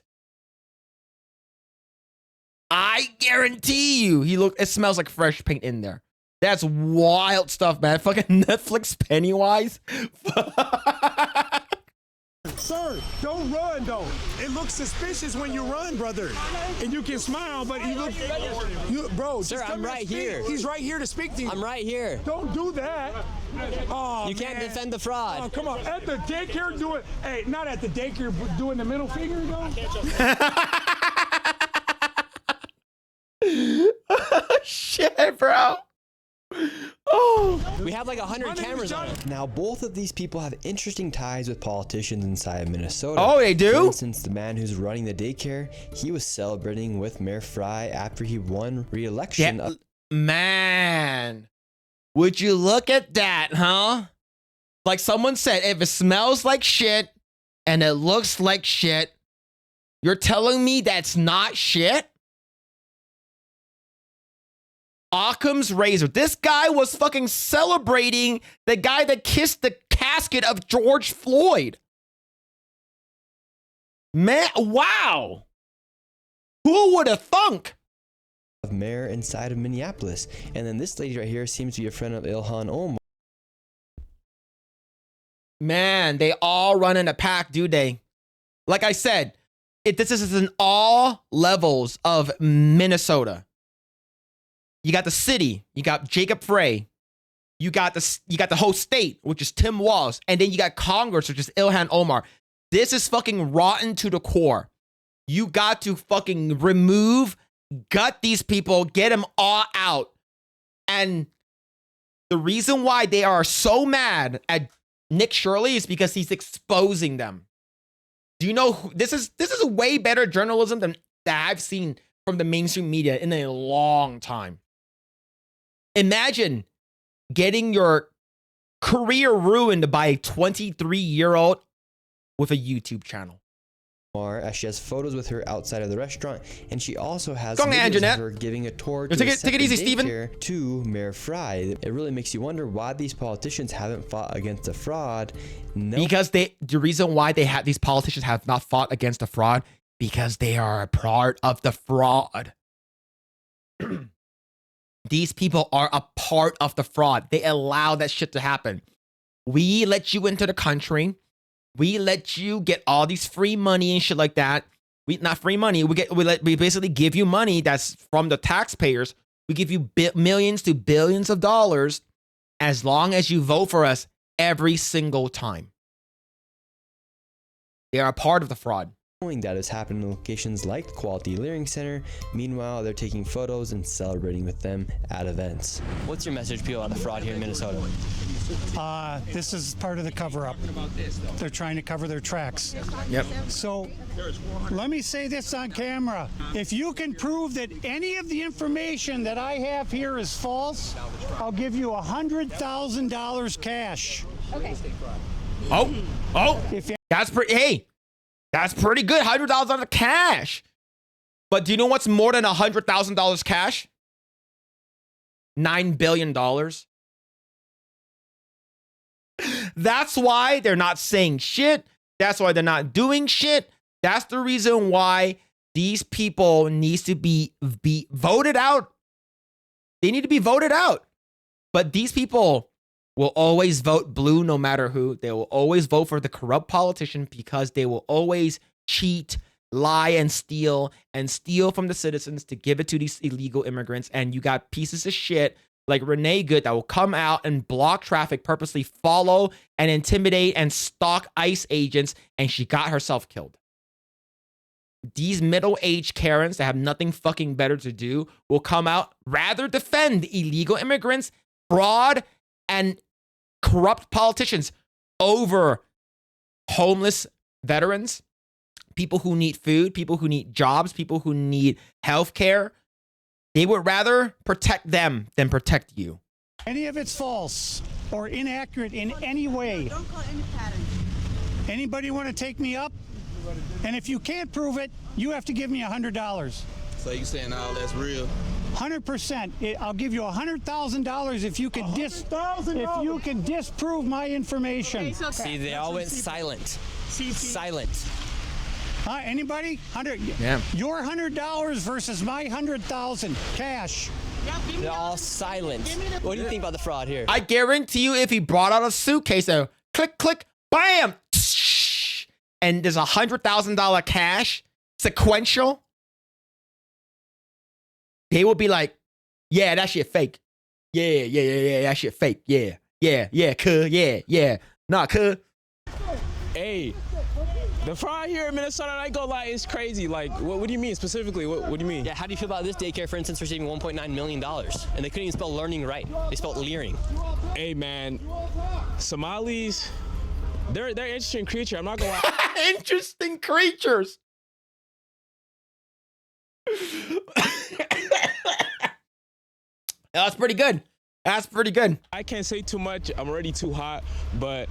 I guarantee you, it smells like fresh paint in there. That's wild stuff, man. Fucking Netflix Pennywise. Sir, don't run though. It looks suspicious when you run, brother. And you can smile, but bro. Sir, I'm right here. He's right here to speak to you. I'm right here. Don't do that. Oh, you can't defend the fraud. Oh, come on. At the daycare, do it. Hey, not at the daycare, but doing the middle finger, though. Shit, bro. Oh. We have like 100 cameras on it. Now, both of these people have interesting ties with politicians inside of Minnesota. Oh, they do? For instance, the man who's running the daycare, he was celebrating with Mayor Fry after he won re-election. Yeah, man, would you look at that, huh? Like someone said, if it smells like shit and it looks like shit, you're telling me that's not shit? Occam's razor. This guy was fucking celebrating the guy that kissed the casket of George Floyd. Man, wow. Who would have thunk? Of mayor inside of Minneapolis. And then this lady right here seems to be a friend of Ilhan Omar. Man, they all run in a pack, do they? Like I said, this is in all levels of Minnesota. You got the city, you got Jacob Frey, you got the whole state, which is Tim Walz, and then you got Congress, which is Ilhan Omar. This is fucking rotten to the core. You got to fucking gut these people, get them all out. And the reason why they are so mad at Nick Shirley is because he's exposing them. Do you know this is a way better journalism than that I've seen from the mainstream media in a long time. Imagine getting your career ruined by a 23-year-old with a YouTube channel. As she has photos with her outside of the restaurant, and she also has Go on, videos Jeanette. of her giving a tour to Take it easy, Steven. To Mayor Fry. It really makes you wonder why these politicians haven't fought against the fraud. Because the reason why these politicians have not fought against the fraud, because they are a part of the fraud. These people are a part of the fraud. They allow that shit to happen. We let you into the country. We let you get all these free money and shit like that. Not free money. We basically give you money that's from the taxpayers. We give you millions to billions of dollars as long as you vote for us every single time. They are a part of the fraud. That has happened in locations like the Quality Learning Center. Meanwhile, they're taking photos and celebrating with them at events. What's your message, people, on the fraud here in Minnesota? This is part of the cover-up. They're trying to cover their tracks. Yep. So let me say this on camera. If you can prove that any of the information that I have here is false, I'll give you $100,000 cash. Okay. That's pretty. Hey, that's pretty good. $100,000 cash. But do you know what's more than $100,000 cash? $9 billion. That's why they're not saying shit. That's why they're not doing shit. That's the reason why these people needs to be voted out. They need to be voted out. But these people will always vote blue no matter who. They will always vote for the corrupt politician because they will always cheat, lie, and steal from the citizens to give it to these illegal immigrants. And you got pieces of shit like Renee Good that will come out and block traffic, purposely follow and intimidate and stalk ICE agents, and she got herself killed. These middle-aged Karens that have nothing fucking better to do will come out, rather defend illegal immigrants, fraud, and corrupt politicians over homeless veterans, people who need food, people who need jobs, people who need healthcare. They would rather protect them than protect you. Any of it's false or inaccurate in any way. Don't call any pattern. Anybody want to take me up? And if you can't prove it, you have to give me $100. So you saying all that's real? 100%. I'll give you $100,000 if you can disprove my information. See, they all went silent. Silent. Anybody? Yeah. Your $100 versus my $100,000 cash. They're all silent. What do you think about the fraud here? I guarantee you, if he brought out a suitcase, and click, click, bam, and there's $100,000 cash, sequential, they will be like, yeah, that shit fake. Yeah, that shit fake. Yeah, cuh, yeah. Nah, cuh. Hey, the fraud here in Minnesota, I go lie, is crazy. Like, what do you mean specifically? What do you mean? Yeah, how do you feel about this daycare, for instance, receiving $1.9 million? And they couldn't even spell learning right. They spelled leering. Hey, man, Somalis, they're interesting creature. I'm not gonna lie. Interesting creatures. That's pretty good. That's pretty good. I can't say too much. I'm already too hot, but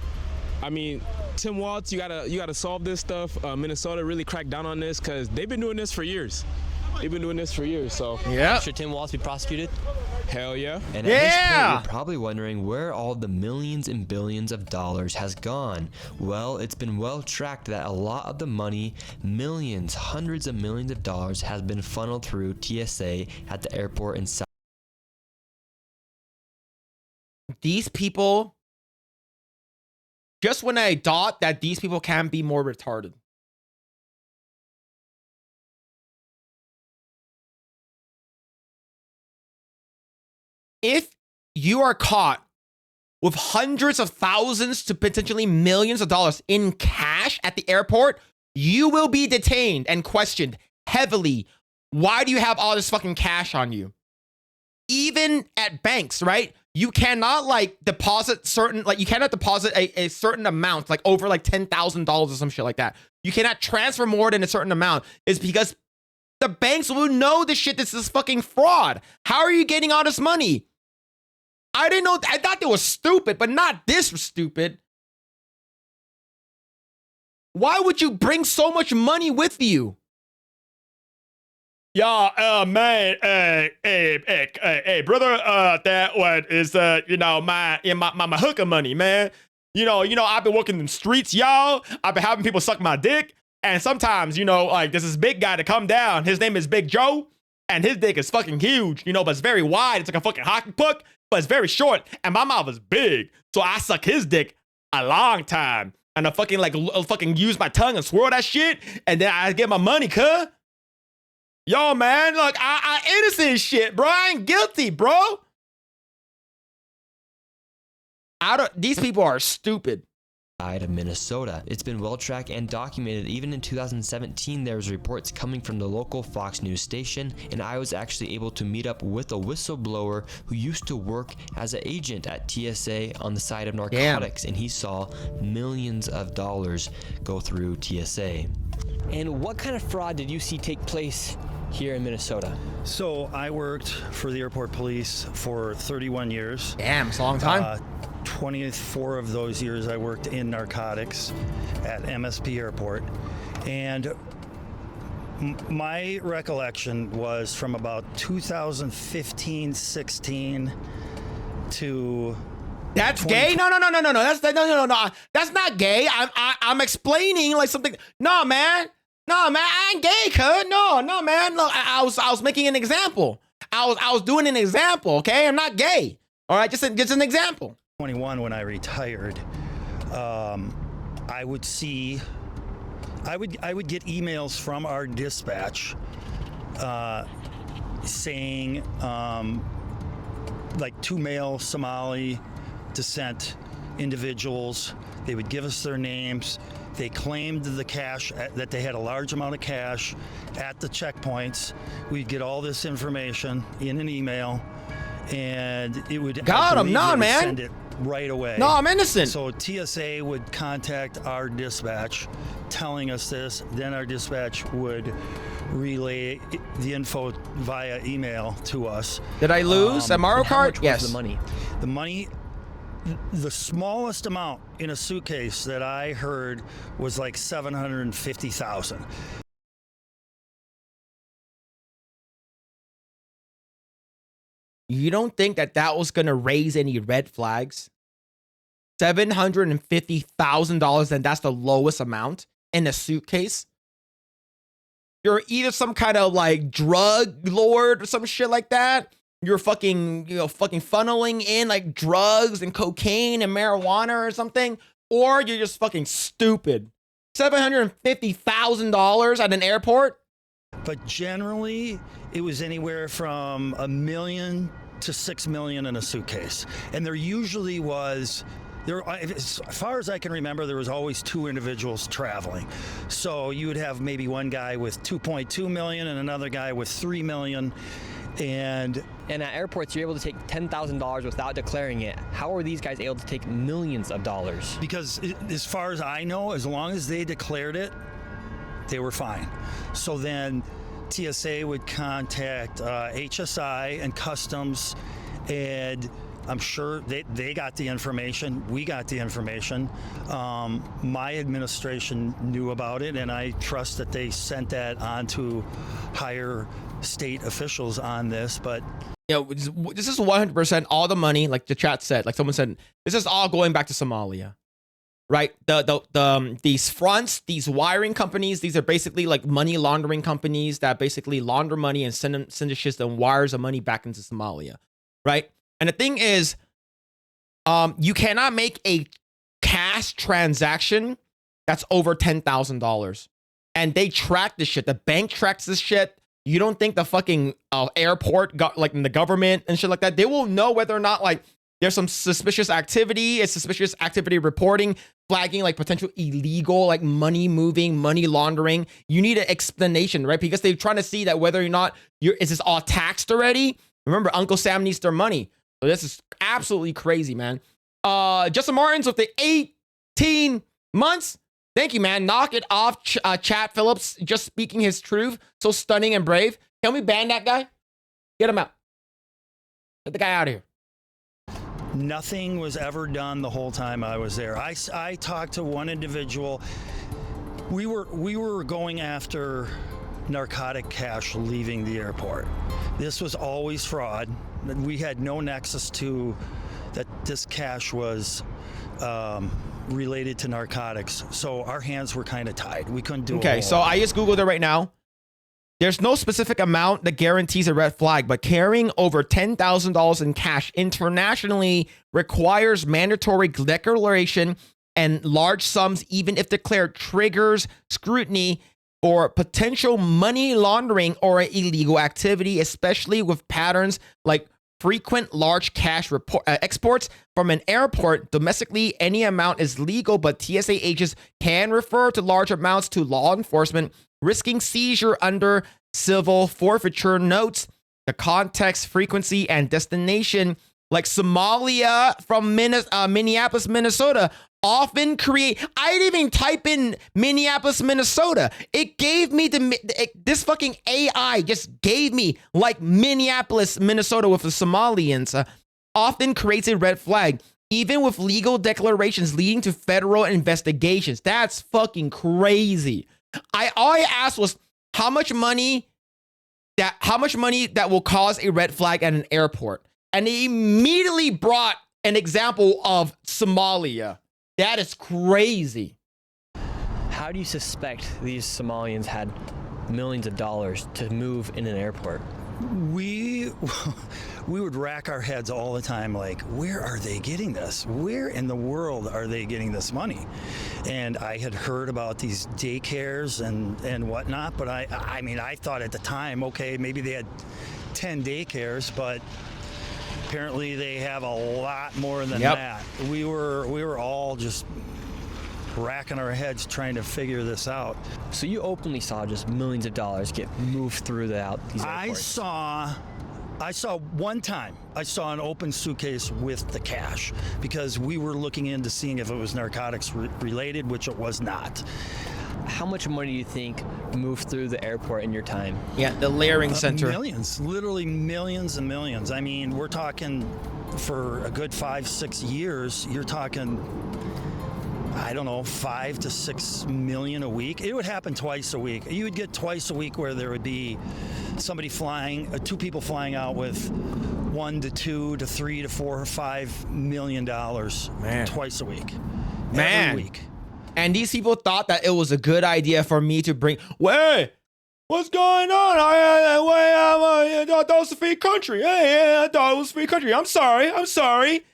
I mean, Tim Walz, you gotta solve this stuff. Minnesota really cracked down on this because they've been doing this for years. So yeah. Should Tim Walz be prosecuted? Hell yeah. And at this point, you're probably wondering where all the millions and billions of dollars has gone. Well, it's been well tracked that a lot of the money, millions, hundreds of millions of dollars, has been funneled through TSA at the airport in South. These people, just when I thought that these people can be more retarded. If you are caught with hundreds of thousands to potentially millions of dollars in cash at the airport, you will be detained and questioned heavily. Why do you have all this fucking cash on you? Even at banks, right? You cannot deposit a certain amount, like over like $10,000 or some shit like that. You cannot transfer more than a certain amount. It's because the banks will know this shit. This is fucking fraud. How are you getting all this money? I didn't know. I thought they were stupid, but not this stupid. Why would you bring so much money with you? Yeah, man, hey, brother, that one is, my hooker money, man. You know, I've been working in the streets, y'all. I've been having people suck my dick. And sometimes, there's this big guy to come down. His name is Big Joe. And his dick is fucking huge, but it's very wide. It's like a fucking hockey puck, but it's very short. And my mouth is big. So I suck his dick a long time. And I fucking use my tongue and swirl that shit. And then I get my money, cuh. Yo, man, look, I innocent shit, bro. I ain't guilty, bro. These people are stupid. Of Minnesota. It's been well tracked and documented. Even in 2017, there was reports coming from the local Fox News station, and I was actually able to meet up with a whistleblower who used to work as an agent at TSA on the side of narcotics. Damn. And he saw millions of dollars go through TSA. And what kind of fraud did you see take place here in Minnesota? So I worked for the airport police for 31 years. Damn, it's a long time. 24 of those years I worked in narcotics at MSP Airport. And my recollection was from about 2015-16 to... That's gay? No. That's not gay. I'm explaining like something. No, man, I ain't gay, cuz. No, man. Look, I was making an example. I was doing an example, okay? I'm not gay. All right, just an example. 21 when I retired, I would get emails from our dispatch saying like 2 male Somali descent individuals. They would give us their names. They claimed the cash, that they had a large amount of cash at the checkpoints. We'd get all this information in an email, and it would... Got him, no, man. right away. No, I'm innocent. So TSA would contact our dispatch telling us this, then our dispatch would relay the info via email to us. Did I lose at Mario Kart? Yes. The money. The money, the smallest amount in a suitcase that I heard was like $750,000. You don't think that was going to raise any red flags? $750,000, and that's the lowest amount in a suitcase? You're either some kind of like drug lord or some shit like that. You're fucking funneling in like drugs and cocaine and marijuana or something. Or you're just fucking stupid. $750,000 at an airport? But generally, it was anywhere from $1 million to $6 million in a suitcase. And there usually was, as far as I can remember, there was always 2 individuals traveling. So you would have maybe one guy with 2.2 million and another guy with 3 million. And at airports, you're able to take $10,000 without declaring it. How are these guys able to take millions of dollars? Because as far as I know, as long as they declared it, they were fine. So then TSA would contact HSI and Customs, and I'm sure they got the information. We got the information. My administration knew about it, and I trust that they sent that on to higher state officials on this. But this is 100% all the money, like the chat said, like someone said, this is all going back to Somalia, right? These fronts, these wiring companies, these are basically like money laundering companies that basically launder money and send shits and wires the money back into Somalia, right? And the thing is, you cannot make a cash transaction that's over $10,000. And they track this shit. The bank tracks this shit. You don't think the fucking airport got like in the government and shit like that? They will know whether or not like there's some suspicious activity, reporting, flagging like potential illegal like money moving, money laundering. You need an explanation, right? Because they're trying to see that whether or not is this all taxed already? Remember, Uncle Sam needs their money. So this is absolutely crazy, man. Justin Martins with the 18 months. Thank you, man. Knock it off, Chat Phillips. Just speaking his truth. So stunning and brave. Can we ban that guy? Get him out. Get the guy out of here. nothing was ever done the whole time I was there. I talked to one individual. We were going after narcotic cash leaving the airport. This was always fraud. We had no nexus to that this cash was related to narcotics. So our hands were kind of tied. We couldn't do it. Okay, so I just Googled it right now. There's no specific amount that guarantees a red flag, but carrying over $10,000 in cash internationally requires mandatory declaration, and large sums, even if declared, triggers scrutiny for potential money laundering or illegal activity, especially with patterns like frequent large cash exports from an airport. Domestically, any amount is legal, but TSA agents can refer to large amounts to law enforcement, risking seizure under civil forfeiture. Notes the context, frequency, and destination. Like Somalia from Minneapolis, Minnesota, often create. I didn't even type in Minneapolis, Minnesota. It gave me this fucking AI just gave me like Minneapolis, Minnesota with the Somalians. Often creates a red flag, even with legal declarations leading to federal investigations. That's fucking crazy. All I asked was how much money that will cause a red flag at an airport. And they immediately brought an example of Somalia. That is crazy. How do you suspect these Somalians had millions of dollars to move in an airport? We would rack our heads all the time, like, where are they getting this? Where in the world are they getting this money? And I had heard about these daycares and whatnot, but I mean, I thought at the time, okay, maybe they had 10 daycares, but apparently they have a lot more than that. We were all just racking our heads trying to figure this out. So you openly saw just millions of dollars get moved through these airports? I saw I saw one time, I saw an open suitcase with the cash because we were looking into seeing if it was narcotics related, which it was not. How much money do you think moved through the airport in your time? Yeah, the Leering Center. Millions, literally millions and millions. I mean, we're talking for a good 5-6 years, you're talking, I don't know, 5 to 6 million a week. It would happen twice a week. You would get twice a week where there would be somebody flying, 2 people flying out with $1 to 2 to 3 to 4 or $5 million twice a week. Man. Every week. And these people thought that it was a good idea for me to bring. Wait, what's going on? I thought that was a free country. I thought it was a free country. I'm sorry.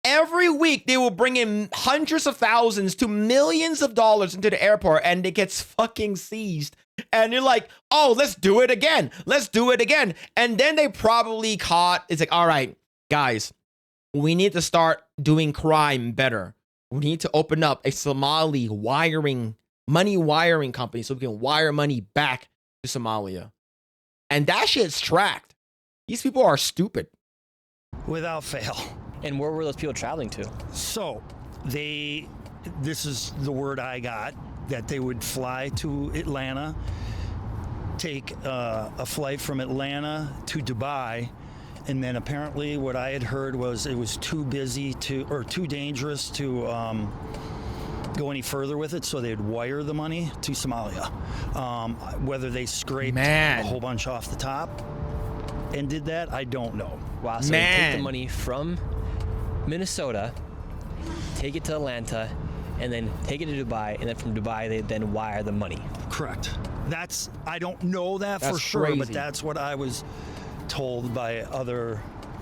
Every week they will bring in hundreds of thousands to millions of dollars into the airport, and it gets fucking seized. And you're like, oh, let's do it again. And then they probably caught. It's like, all right, guys, we need to start doing crime better. We need to open up a Somali money wiring company so we can wire money back to Somalia. And that shit's tracked. These people are stupid. Without fail. And where were those people traveling to? So this is the word I got, that they would fly to Atlanta, take a flight from Atlanta to Dubai, and then apparently what I had heard was it was too dangerous to go any further with it, so they'd wire the money to Somalia. Whether they scraped a whole bunch off the top and did that, I don't know. Wow, so they take the money from Minnesota, take it to Atlanta, and then take it to Dubai, and then from Dubai they then wire the money. Correct. I don't know that for sure, crazy. but that's what I was told by other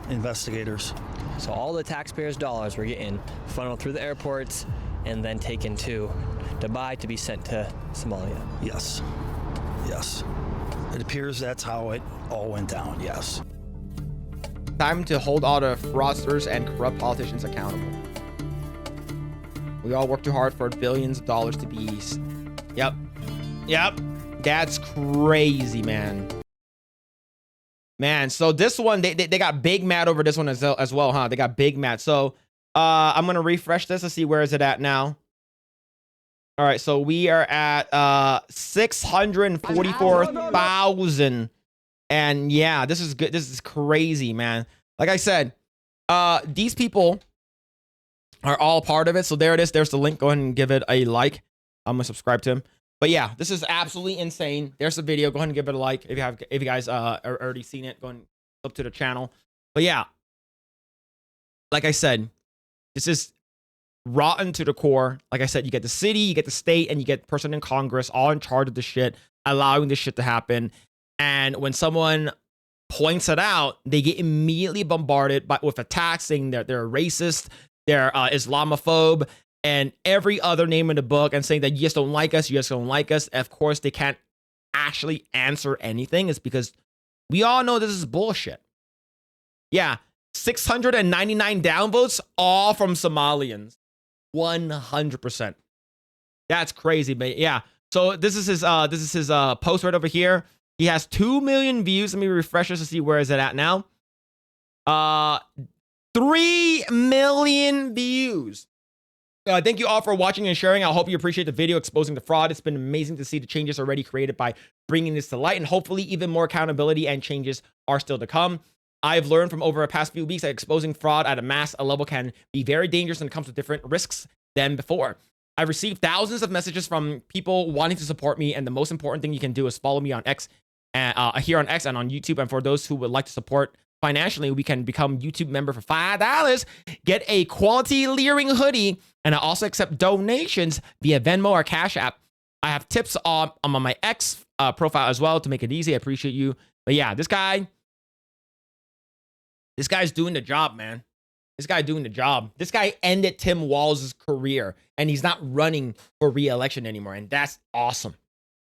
investigators. So all the taxpayers' dollars were getting funneled through the airports and then taken to Dubai to be sent to Somalia. Yes. It appears that's how it all went down, yes. Time to hold all the fraudsters and corrupt politicians accountable. We all work too hard for billions of dollars to be eased. Yep. That's crazy, man. So this one, they got big mad over this one as well, huh? They got big mad. So I'm going to refresh this to see where is it at now. All right, so we are at 644,000. And yeah, this is good. This is crazy, man. Like I said, these people are all part of it. So there it is. There's the link. Go ahead and give it a like. I'm going to subscribe to him. But yeah, this is absolutely insane. There's the video. Go ahead and give it a like. If you guys are already seen it, go and up to the channel. But yeah, like I said, this is rotten to the core. Like I said, you get the city, you get the state, and you get the person in Congress all in charge of the shit, allowing this shit to happen. And when someone points it out, they get immediately bombarded with attacks saying that they're racist, they're Islamophobe, and every other name in the book, and saying that you just don't like us, Of course, they can't actually answer anything. It's because we all know this is bullshit. Yeah, 699 downvotes, all from Somalians. 100%. That's crazy, but yeah. So this is his post right over here. He has 2 million views. Let me refresh this to see where is it at now. 3 million views. Thank you all for watching and sharing. I hope you appreciate the video exposing the fraud. It's been amazing to see the changes already created by bringing this to light, and hopefully even more accountability and changes are still to come. I've learned from over the past few weeks that exposing fraud at a level can be very dangerous and comes with different risks than before. I've received thousands of messages from people wanting to support me, and the most important thing you can do is follow me on X, here on X and on YouTube. And for those who would like to support financially, we can become YouTube member for $5, get a quality Leering hoodie, and I also accept donations via Venmo or Cash App. I have tips on my X profile as well to make it easy. I appreciate you. But yeah, this guy's doing the job, man. This guy doing the job. This guy ended Tim Walz' career, and he's not running for re-election anymore, and that's awesome.